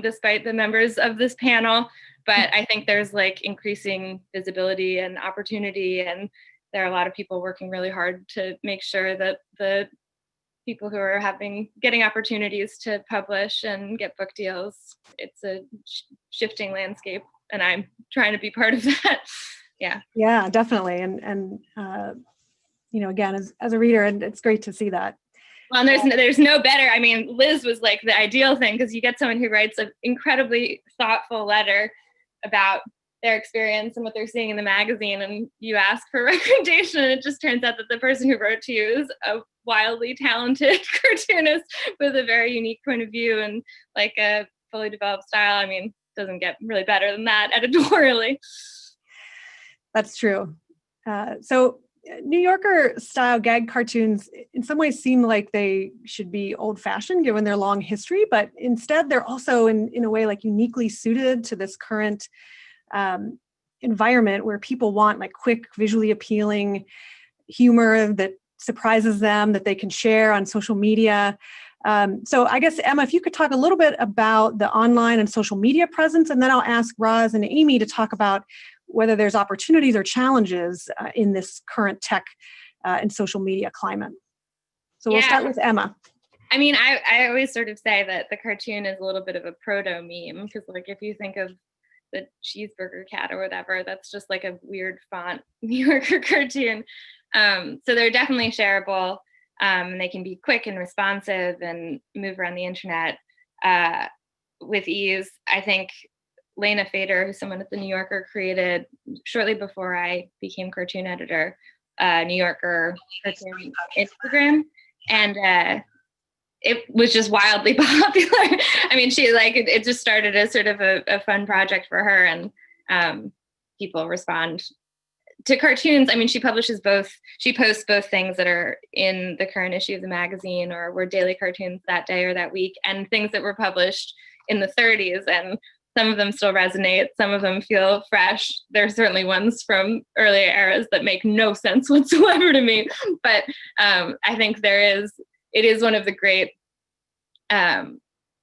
despite the members of this panel. But I think there's like increasing visibility and opportunity, and there are a lot of people working really hard to make sure that the people who are getting opportunities to publish and get book deals, it's a shifting landscape, and I'm trying to be part of that. Yeah, definitely. And again, as a reader, and it's great to see that. Well, and there's no better. I mean, Liz was like the ideal thing, because you get someone who writes an incredibly thoughtful letter about their experience and what they're seeing in the magazine, and you ask for a recommendation, and it just turns out that the person who wrote to you is a wildly talented cartoonist with a very unique point of view and like a fully developed style. I mean, doesn't get really better than that editorially. That's true. So New Yorker style gag cartoons in some ways seem like they should be old fashioned given their long history, but instead they're also in a way like uniquely suited to this current environment where people want like quick, visually appealing humor that surprises them, that they can share on social media. So I guess, Emma, if you could talk a little bit about the online and social media presence, and then I'll ask Roz and Amy to talk about whether there's opportunities or challenges in this current tech and social media climate. So we'll start with Emma. I mean, I always sort of say that the cartoon is a little bit of a proto meme, because like if you think of the cheeseburger cat or whatever, that's just like a weird font New Yorker cartoon. So they're definitely shareable. They can be quick and responsive and move around the internet with ease. I think Lena Fader, who's someone at the New Yorker, created shortly before I became cartoon editor, New Yorker cartoon Instagram. And it was just wildly popular. I mean, she it just started as sort of a fun project for her, and people respond to cartoons. I mean, she posts both things that are in the current issue of the magazine or were daily cartoons that day or that week, and things that were published in the 30s. And some of them still resonate. Some of them feel fresh. There's certainly ones from earlier eras that make no sense whatsoever to me. But I think it is one of the great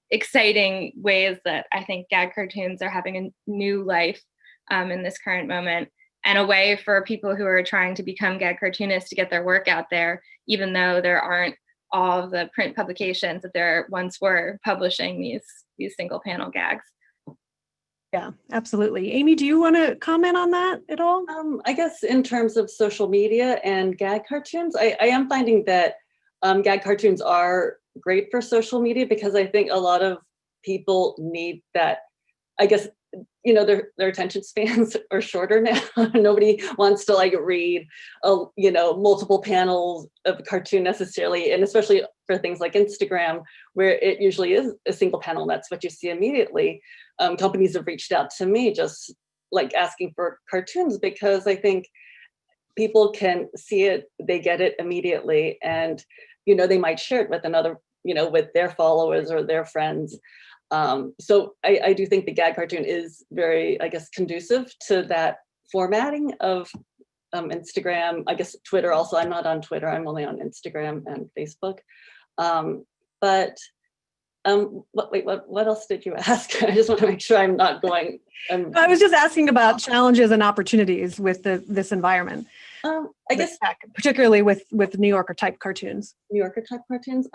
exciting ways that I think gag cartoons are having a new life in this current moment, and a way for people who are trying to become gag cartoonists to get their work out there, even though there aren't all of the print publications that there once were publishing these single panel gags. Yeah, absolutely. Amy, do you want to comment on that at all? I guess in terms of social media and gag cartoons, I am finding that gag cartoons are great for social media, because I think a lot of people need that. I guess, their attention spans are shorter now. Nobody wants to read, multiple panels of a cartoon necessarily, and especially for things like Instagram, where it usually is a single panel, and that's what you see immediately. Companies have reached out to me just asking for cartoons, because I think people can see it, they get it immediately, and they might share it with another, with their followers or their friends. So I do think the gag cartoon is very, I guess, conducive to that formatting of Instagram. I guess Twitter also. I'm not on Twitter. I'm only on Instagram and Facebook. What else did you ask? I just want to make sure I'm not going. I was just asking about challenges and opportunities with this environment. I guess particularly with New Yorker type cartoons. New Yorker type cartoons.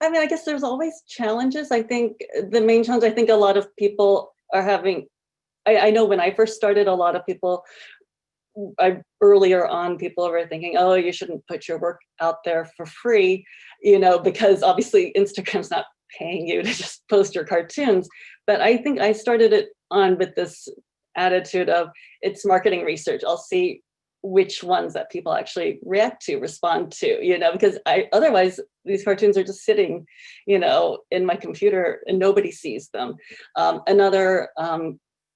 I guess there's always challenges. I think the main challenge, I think a lot of people are having, I know when I first started, a lot of people, earlier on, people were thinking, oh, you shouldn't put your work out there for free, because obviously Instagram's not paying you to just post your cartoons. But I think I started it on with this attitude of, it's marketing research. I'll see which ones that people actually respond to, because otherwise these cartoons are just sitting, in my computer and nobody sees them. Another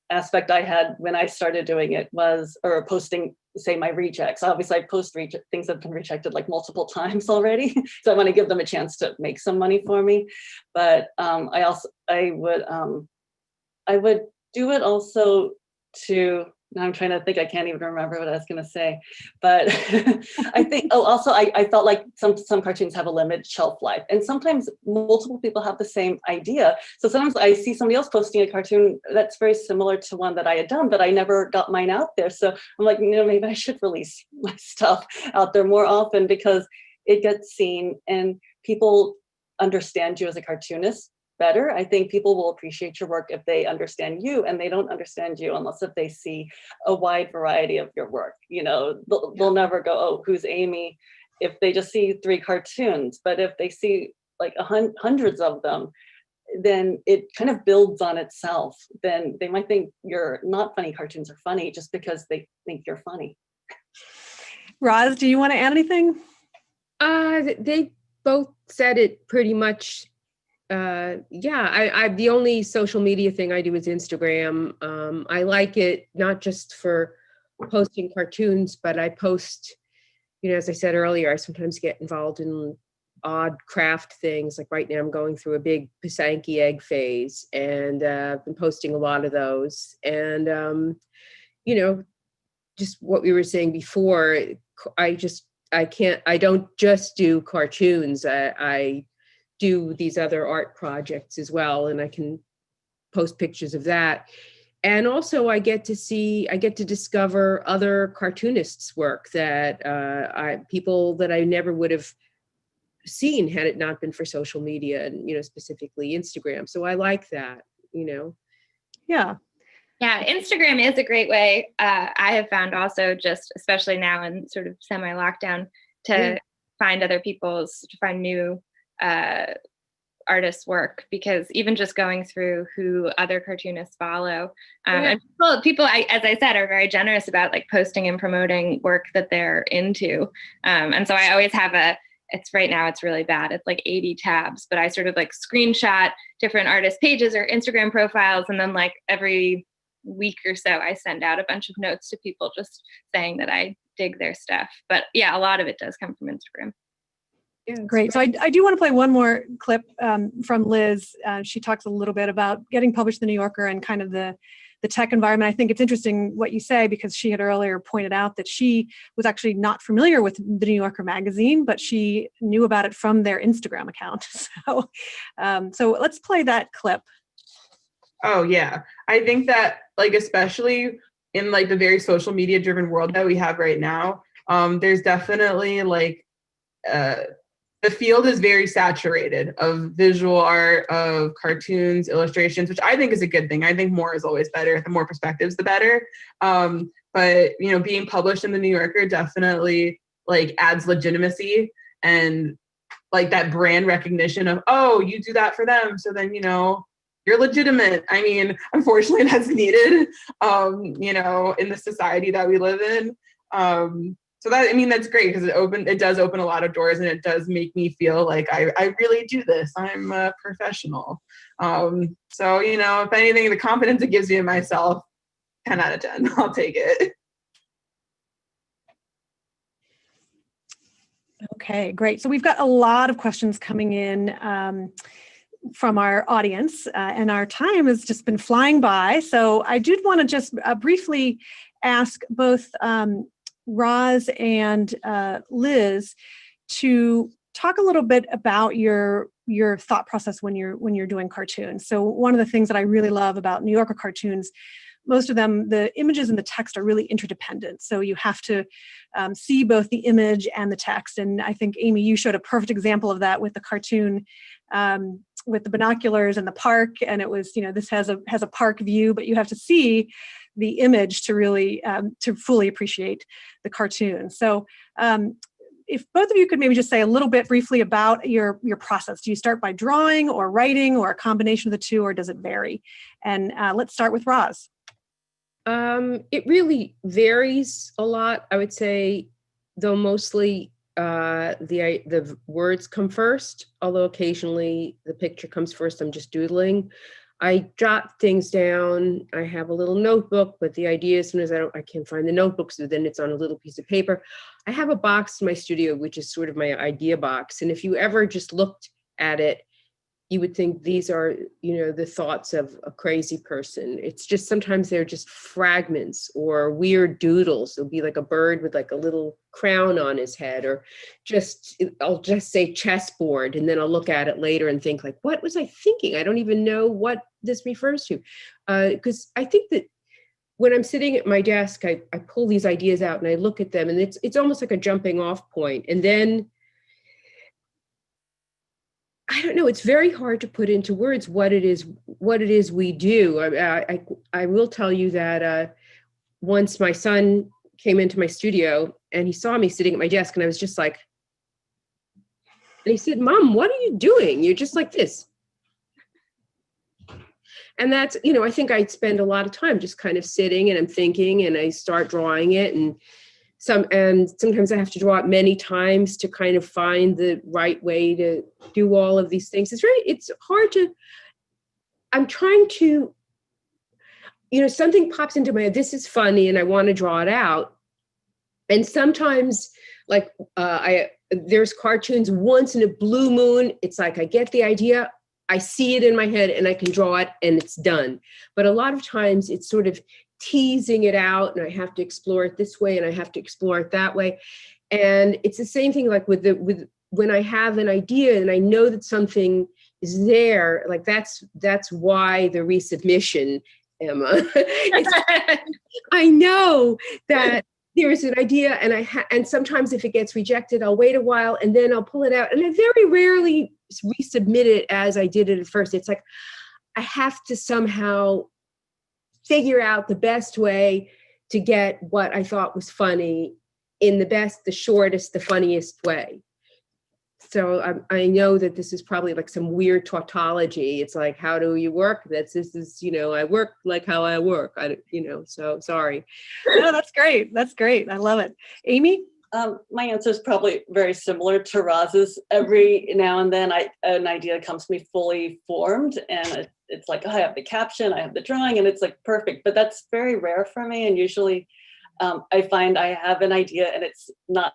aspect I had when I started doing it was, or posting, say, my rejects. Obviously, I post things that have been rejected multiple times already, so I want to give them a chance to make some money for me. But I would do it also to. Now I'm trying to think. I can't even remember what I was going to say, but I think. Oh, also, I felt like some cartoons have a limited shelf life, and sometimes multiple people have the same idea. So sometimes I see somebody else posting a cartoon that's very similar to one that I had done, but I never got mine out there. So I'm like, maybe I should release my stuff out there more often, because it gets seen and people understand you as a cartoonist better. I think people will appreciate your work if they understand you, and they don't understand you unless if they see a wide variety of your work. They'll never go, oh, who's Amy? If they just see 3 cartoons. But if they see hundreds of them, then it kind of builds on itself. Then they might think your not funny cartoons are funny just because they think you're funny. Roz, do you want to add anything? They both said it pretty much. I the only social media thing I do is Instagram. I like it not just for posting cartoons, but I post, as I said earlier, I sometimes get involved in odd craft things. Like right now I'm going through a big Pisanki egg phase, and I've been posting a lot of those. And, just what we were saying before, I don't just do cartoons. I do these other art projects as well, and I can post pictures of that. And also I get to discover other cartoonists' work that people that I never would have seen had it not been for social media and, specifically Instagram. So I like that, Yeah. Yeah, Instagram is a great way. I have found also, just especially now in sort of semi-lockdown, to find other to find new artists' work, because even just going through who other cartoonists follow, and people, as I said, are very generous about like posting and promoting work that they're into. And so I always have right now it's really bad. It's like 80 tabs, but I sort of like screenshot different artist pages or Instagram profiles. And then like every week or so, I send out a bunch of notes to people just saying that I dig their stuff. But yeah, a lot of it does come from Instagram. Yeah, great. So I do want to play one more clip from Liz. She talks a little bit about getting published in the New Yorker and kind of the tech environment. I think it's interesting what you say, because she had earlier pointed out that she was actually not familiar with the New Yorker magazine, but she knew about it from their Instagram account. So let's play that clip. Oh yeah, I think that like especially in like the very social media driven world that we have right now, there's definitely like the field is very saturated of visual art, of cartoons, illustrations, which I think is a good thing. I think more is always better. The more perspectives, the better. But you know, being published in the New Yorker definitely like adds legitimacy and like that brand recognition of, oh, you do that for them, so then you know you're legitimate. I mean, unfortunately, that's needed, you know, in the society that we live in. So that, I mean, that's great because it does open a lot of doors, and it does make me feel like I really do this. I'm a professional. So, you know, if anything, the confidence it gives me in myself, 10 out of 10, I'll take it. Okay, great. So we've got a lot of questions coming in from our audience, and our time has just been flying by. So I did want to just briefly ask both Roz and Liz to talk a little bit about your thought process when you're doing cartoons. So one of the things that I really love about New Yorker cartoons, most of them, the images and the text are really interdependent. So you have to see both the image and the text. And I think, Amy, you showed a perfect example of that with the cartoon with the binoculars and the park. And it was, you know, this has a park view, but you have to see the image to really to fully appreciate the cartoon. So if both of you could maybe just say a little bit briefly about your process. Do you start by drawing or writing or a combination of the two, or does it vary? And let's start with Roz. It really varies a lot. I would say, though, mostly the words come first, although occasionally the picture comes first. I'm just doodling. I jot things down. I have a little notebook, but the idea, as soon as I can't find the notebook, so then it's on a little piece of paper. I have a box in my studio, which is sort of my idea box. And if you ever just looked at it, you would think these are, you know, the thoughts of a crazy person. It's just, sometimes they're just fragments or weird doodles. It'll be like a bird with like a little crown on his head, or I'll just say chessboard. And then I'll look at it later and think like, what was I thinking? I don't even know what this refers to. Because I think that when I'm sitting at my desk, I pull these ideas out and I look at them, and it's almost like a jumping off point. And then I don't know, it's very hard to put into words what it is we do. I will tell you that once my son came into my studio and he saw me sitting at my desk, and I was just like, and he said, "Mom, what are you doing? You're just like this." And that's, you know, I think I'd spend a lot of time just kind of sitting, and I'm thinking, and I start drawing it, and sometimes I have to draw it many times to kind of find the right way to do all of these things. It's hard to, I'm trying to, you know, something pops into my head, this is funny, and I want to draw it out. And sometimes like there's cartoons once in a blue moon. It's like, I get the idea, I see it in my head, and I can draw it, and it's done. But a lot of times it's sort of teasing it out, and I have to explore it this way, and I have to explore it that way. And it's the same thing like with when I have an idea and I know that something is there, like that's why the resubmission, Emma. I know that there's an idea, and and sometimes if it gets rejected, I'll wait a while and then I'll pull it out, and I very rarely resubmit it as I did it at first. It's like I have to somehow figure out the best way to get what I thought was funny in the best, the shortest, the funniest way. So I know that this is probably like some weird tautology. It's like, how do you work? This is, I work like how I work. So sorry. No, that's great. That's great. I love it. Amy? My answer is probably very similar to Roz's. Every now and then an idea comes to me fully formed, and it's like, oh, I have the caption, I have the drawing, and it's like perfect. But that's very rare for me. And usually I find I have an idea and it's not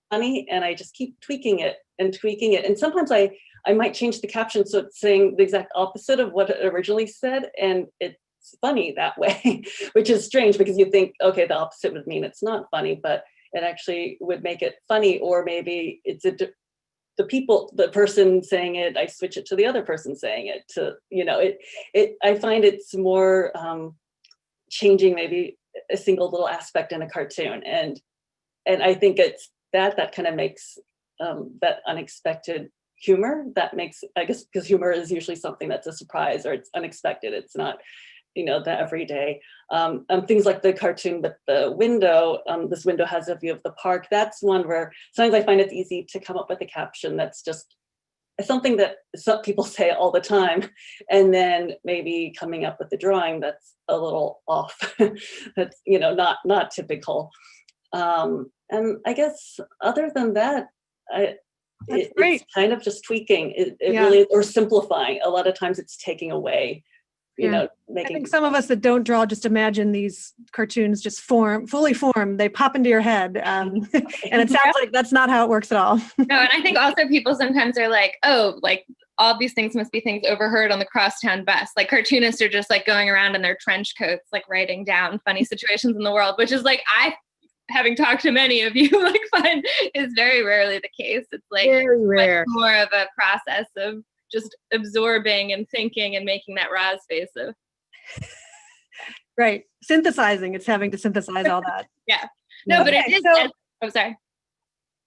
funny, and I just keep tweaking it. And sometimes I might change the caption so it's saying the exact opposite of what it originally said. And it's funny that way, which is strange because you think, okay, the opposite would mean it's not funny, but it actually would make it funny. Or maybe it's the person saying it, I switch it to the other person saying it to, I find it's more changing maybe a single little aspect in a cartoon. And I think it's that kind of makes that unexpected humor that makes, I guess, because humor is usually something that's a surprise or it's unexpected. It's not, the everyday. Things like the cartoon with the window, this window has a view of the park. That's one where sometimes I find it's easy to come up with a caption that's just something that some people say all the time. And then maybe coming up with the drawing that's a little off. That's, not typical. And I guess other than that, it's kind of just tweaking. It really is, or simplifying. A lot of times it's taking away, I think some of us that don't draw just imagine these cartoons just fully formed. They pop into your head. And it sounds like that's not how it works at all. No, and I think also people sometimes are like, oh, like all these things must be things overheard on the crosstown bus. Like cartoonists are just like going around in their trench coats, like writing down funny situations in the world, which is like, having talked to many of you, like find is very rarely the case. It's like very rare. More of a process of just absorbing and thinking and making that Roz face of. Right. Synthesizing. It's having to synthesize all that. Yeah. No, but it is. Oh, sorry.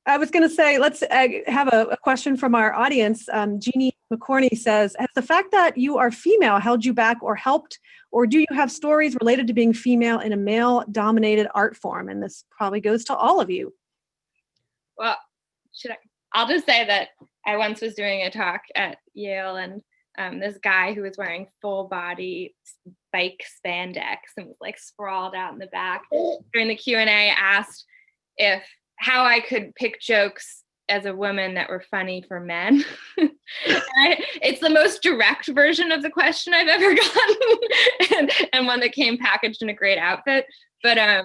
I was going to say, let's have a question from our audience. Jeannie McCorney says, has the fact that you are female held you back or helped, or do you have stories related to being female in a male-dominated art form? And this probably goes to all of you. Well, I'll just say that I once was doing a talk at Yale, and this guy who was wearing full body bike spandex and was like sprawled out in the back during the Q&A asked how I could pick jokes as a woman that were funny for men. It's the most direct version of the question I've ever gotten, and one that came packaged in a great outfit. But I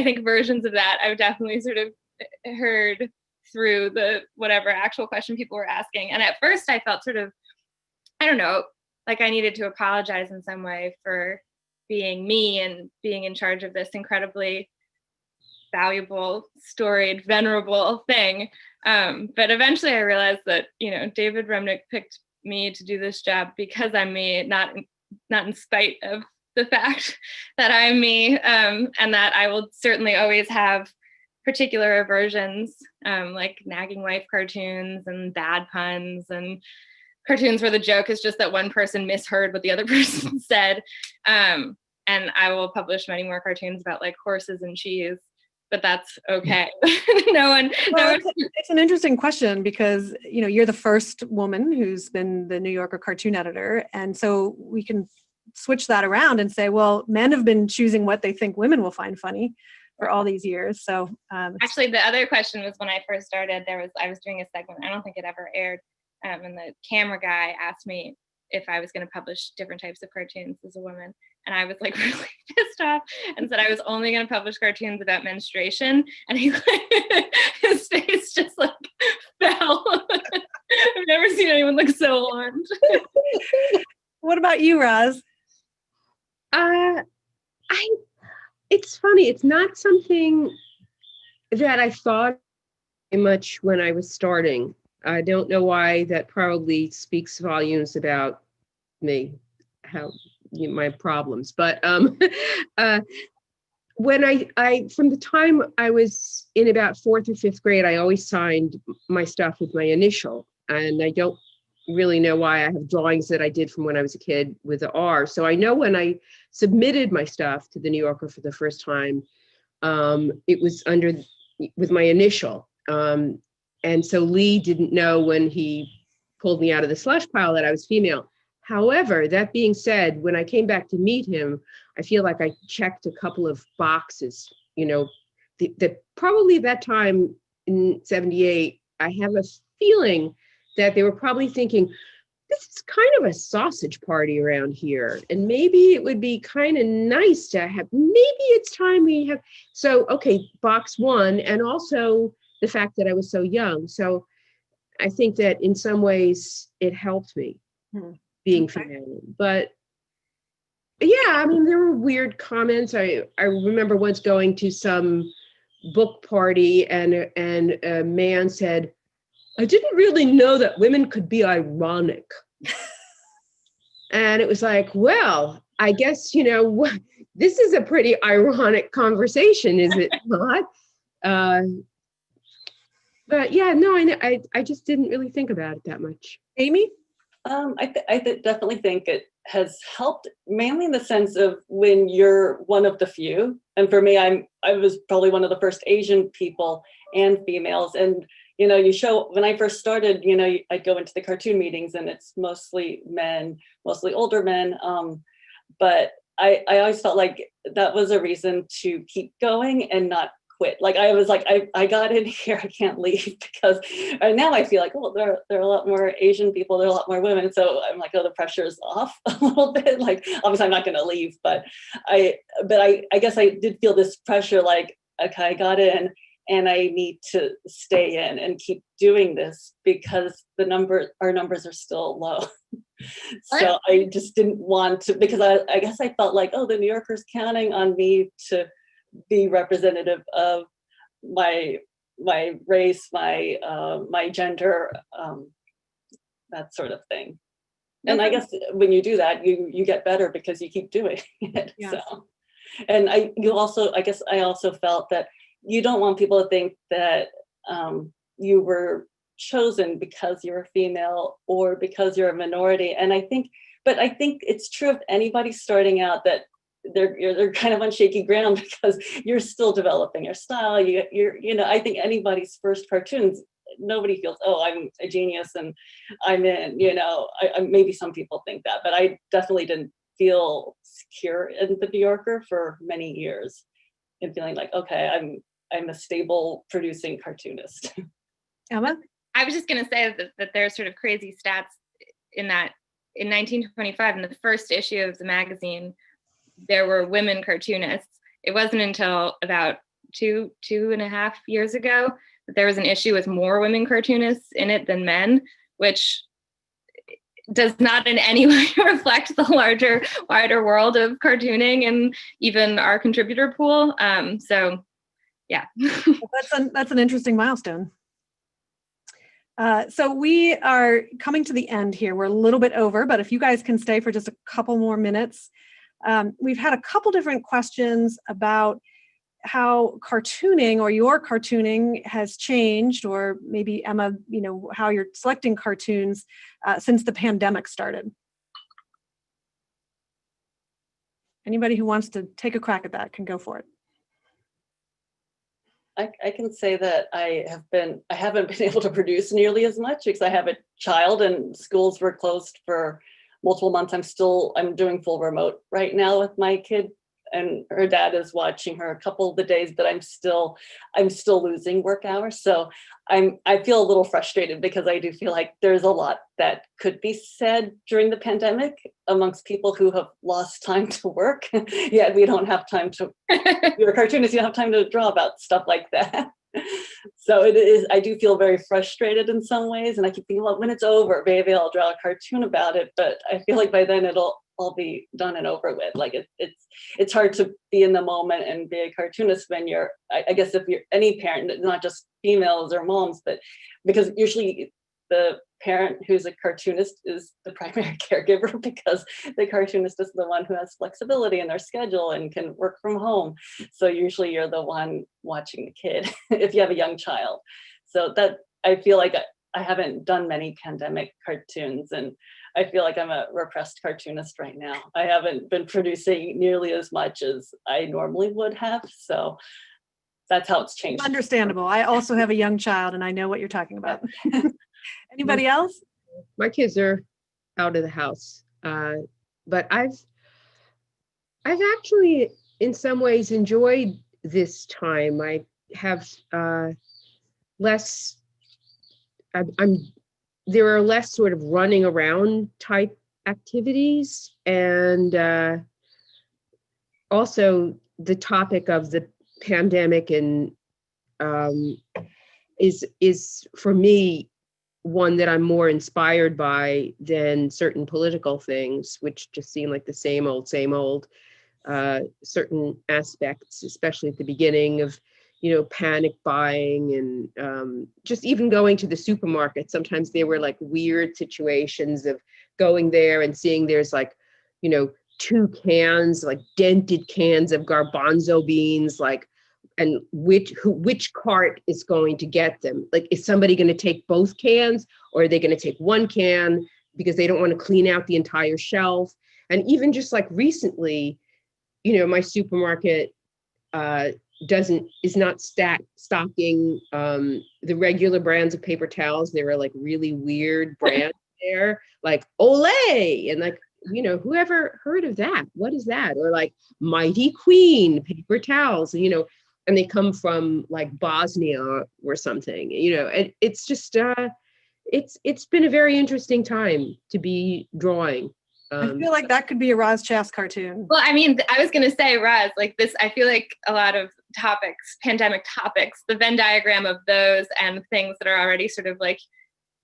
think versions of that I've definitely sort of heard through the whatever actual question people were asking. And at first I felt sort of, I don't know, like I needed to apologize in some way for being me and being in charge of this incredibly valuable, storied, venerable thing. But eventually I realized that, David Remnick picked me to do this job because I'm me, not in spite of the fact that I'm me, and that I will certainly always have particular aversions, like nagging wife cartoons and bad puns and cartoons where the joke is just that one person misheard what the other person said. And I will publish many more cartoons about like horses and cheese, but that's okay. It's an interesting question because, you're the first woman who's been the New Yorker cartoon editor. And so we can switch that around and say, well, men have been choosing what they think women will find funny for all these years. So actually the other question was when I first started, I was doing a segment, I don't think it ever aired. And the camera guy asked me if I was going to publish different types of cartoons as a woman. And I was like really pissed off and said I was only going to publish cartoons about menstruation. And his face just like fell. I've never seen anyone look so alarmed. What about you, Roz? It's funny. It's not something that I thought very much when I was starting. I don't know why. That probably speaks volumes about me, my problems. But when I from the time I was in about 4th or 5th grade, I always signed my stuff with my initial, and I don't really know why. I have drawings that I did from when I was a kid with the R. So I know when I submitted my stuff to the New Yorker for the first time, it was with my initial. And so Lee didn't know when he pulled me out of the slush pile that I was female. However, that being said, when I came back to meet him, I feel like I checked a couple of boxes, that probably at that time in 78, I have a feeling that they were probably thinking, this is kind of a sausage party around here. And maybe it would be kind of nice to have, maybe it's time we have. So, okay, box one, and also the fact that I was so young. So I think that in some ways it helped me being female. But yeah, I mean, there were weird comments. I remember once going to some book party and a man said, I didn't really know that women could be ironic. And it was like, well, I guess, this is a pretty ironic conversation, is it not? But yeah, no, I just didn't really think about it that much. Amy? I definitely think it has helped, mainly in the sense of when you're one of the few. And for me, I was probably one of the first Asian people and females. And you show, when I first started, I'd go into the cartoon meetings and it's mostly men, mostly older men. But I always felt like that was a reason to keep going and not quit. Like I was like, I got in here, I can't leave, because now I feel like, oh, there are a lot more Asian people, there are a lot more women. So I'm like, oh, the pressure's off a little bit. Like, obviously I'm not going to leave, but I guess I did feel this pressure, like, okay, I got in and I need to stay in and keep doing this because our numbers are still low. So I just didn't want to, because I guess I felt like, oh, the New Yorker's counting on me to be representative of my race, my gender, that sort of thing. And I guess when you do that, you get better because you keep doing it. Yes. So, and I also felt that you don't want people to think that you were chosen because you're a female or because you're a minority. And I think it's true of anybody starting out that they're kind of on shaky ground because you're still developing your style. I think anybody's first cartoons, nobody feels, oh, I'm a genius and I'm in, maybe some people think that, but I definitely didn't feel secure in the New Yorker for many years and feeling like, okay, I'm a stable producing cartoonist. Emma? I was just going to say that there's sort of crazy stats in that in 1925, in the first issue of the magazine, there were women cartoonists. It wasn't until about two and a half years ago that there was an issue with more women cartoonists in it than men, which does not in any way reflect the wider world of cartooning and even our contributor pool. So, yeah. That's an interesting milestone. So we are coming to the end here. We're a little bit over, but if you guys can stay for just a couple more minutes. We've had a couple different questions about how cartooning or your cartooning has changed, or maybe Emma, how you're selecting cartoons since the pandemic started. Anybody who wants to take a crack at that can go for it. I can say that I haven't been able to produce nearly as much because I have a child and schools were closed for multiple months. I'm doing full remote right now with my kid, and her dad is watching her a couple of the days, but I'm still losing work hours. So I feel a little frustrated because I do feel like there's a lot that could be said during the pandemic amongst people who have lost time to work. Yeah, we don't have time to, you're a cartoonist, you don't have time to draw about stuff like that. So I do feel very frustrated in some ways. And I keep thinking, well, when it's over, maybe I'll draw a cartoon about it. But I feel like by then it'll all be done and over with. Like it's hard to be in the moment and be a cartoonist when I guess if you're any parent, not just females or moms, but because usually the parent who's a cartoonist is the primary caregiver because the cartoonist is the one who has flexibility in their schedule and can work from home. So usually you're the one watching the kid if you have a young child. So that I feel like I haven't done many pandemic cartoons, and I feel like I'm a repressed cartoonist right now. I haven't been producing nearly as much as I normally would have. So that's how it's changed. Understandable. I also have a young child and I know what you're talking about. Anybody else? My kids are out of the house, but I've actually in some ways enjoyed this time. I have less. There are less sort of running around type activities, and also the topic of the pandemic and is for me one that I'm more inspired by than certain political things, which just seem like the same old, certain aspects, especially at the beginning of, panic buying and just even going to the supermarket. Sometimes there were like weird situations of going there and seeing there's like, 2 cans, like dented cans of garbanzo beans, like, and which cart is going to get them? Like, is somebody going to take both cans, or are they going to take 1 can because they don't want to clean out the entire shelf? And even just like recently, my supermarket is not stocking the regular brands of paper towels. There are like really weird brands there, like Olay, and like, whoever heard of that? What is that? Or like Mighty Queen paper towels, and they come from like Bosnia or something, and it's just, it's been a very interesting time to be drawing. I feel like that could be a Roz Chast cartoon. Well, I mean, I was going to say, Roz, like this, I feel like a lot of topics, pandemic topics, the Venn diagram of those and things that are already sort of like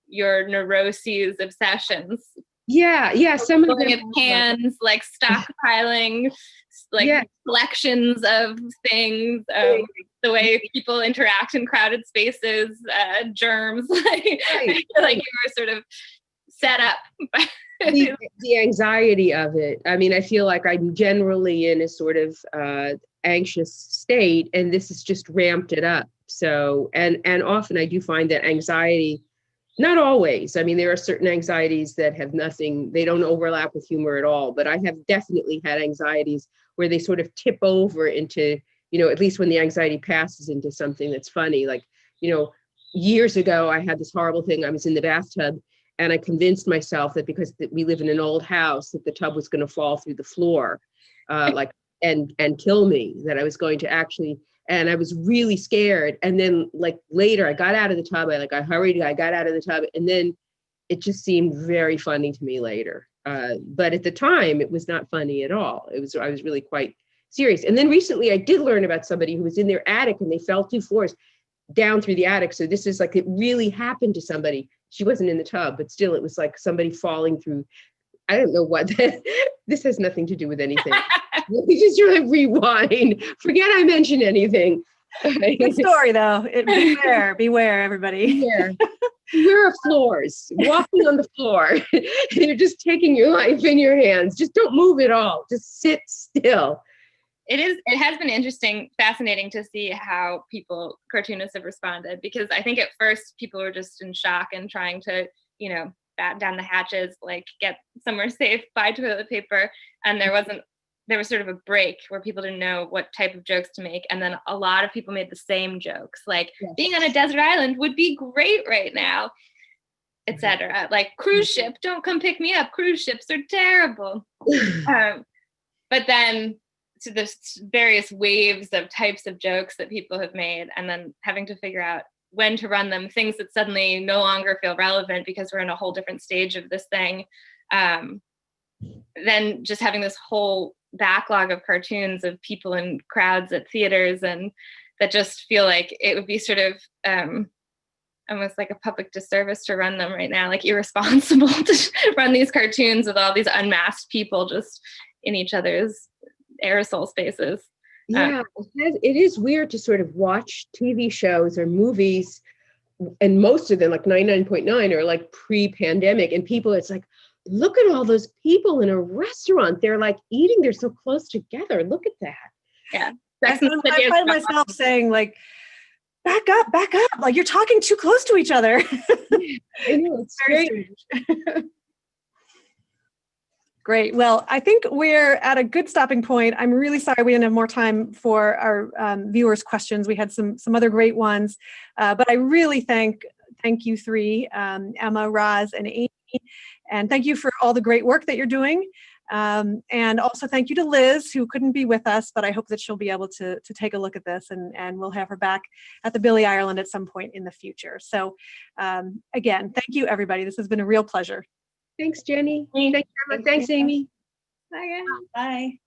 your neuroses, obsessions. Yeah. Some of Looking them at cans, like stockpiling, like collections of things, the way people interact in crowded spaces, germs. I feel like you were sort of set up. The anxiety of it. I mean, I feel like I'm generally in a sort of anxious state, and this has just ramped it up. So, and often I do find that anxiety, not always. I mean, there are certain anxieties that have nothing, they don't overlap with humor at all, but I have definitely had anxieties where they sort of tip over into, at least when the anxiety passes into something that's funny. Like, years ago, I had this horrible thing. I was in the bathtub and I convinced myself that because we live in an old house, that the tub was going to fall through the floor, and kill me, that I was going to actually, and I was really scared. And then like later I got out of the tub, I hurried, I got out of the tub, and then it just seemed very funny to me later. But at the time it was not funny at all. I was really quite serious. And then recently I did learn about somebody who was in their attic and they fell 2 floors down through the attic. So this is like, it really happened to somebody. She wasn't in the tub, but still it was like somebody falling through. I don't know what this has nothing to do with anything. Let me just rewind. Forget I mentioned anything. Good story though. Beware everybody. Beware of floors, walking on the floor. You're just taking your life in your hands. Just don't move at all. Just sit still. It has been fascinating to see how cartoonists have responded, because I think at first people were just in shock and trying to, batten down the hatches, like get somewhere safe, buy toilet paper. And there was sort of a break where people didn't know what type of jokes to make. And then a lot of people made the same jokes, like being on a desert island would be great right now, etc. Like cruise ship, don't come pick me up. Cruise ships are terrible. But then to the various waves of types of jokes that people have made, and then having to figure out when to run them, things that suddenly no longer feel relevant because we're in a whole different stage of this thing. Then just having this whole backlog of cartoons of people in crowds at theaters, and that just feel like it would be sort of almost like a public disservice to run them right now, like irresponsible to run these cartoons with all these unmasked people just in each other's aerosol spaces. Yeah, it is weird to sort of watch TV shows or movies, and most of them, like 99.9, are like pre-pandemic, and people, it's like, look at all those people in a restaurant. They're like eating, they're so close together. Look at that. Yeah. I find myself saying like, back up. Like you're talking too close to each other. I know, it's very strange. Great. Well, I think we're at a good stopping point. I'm really sorry we didn't have more time for our viewers' questions. We had some other great ones, but I really thank you three, Emma, Roz, and Amy, and thank you for all the great work that you're doing. And also thank you to Liz, who couldn't be with us, but I hope that she'll be able to take a look at this, and we'll have her back at the Billie Ireland at some point in the future. So again, thank you, everybody. This has been a real pleasure. Thanks, Jenny. Thanks, Emma. Thanks, Amy. Bye. Bye.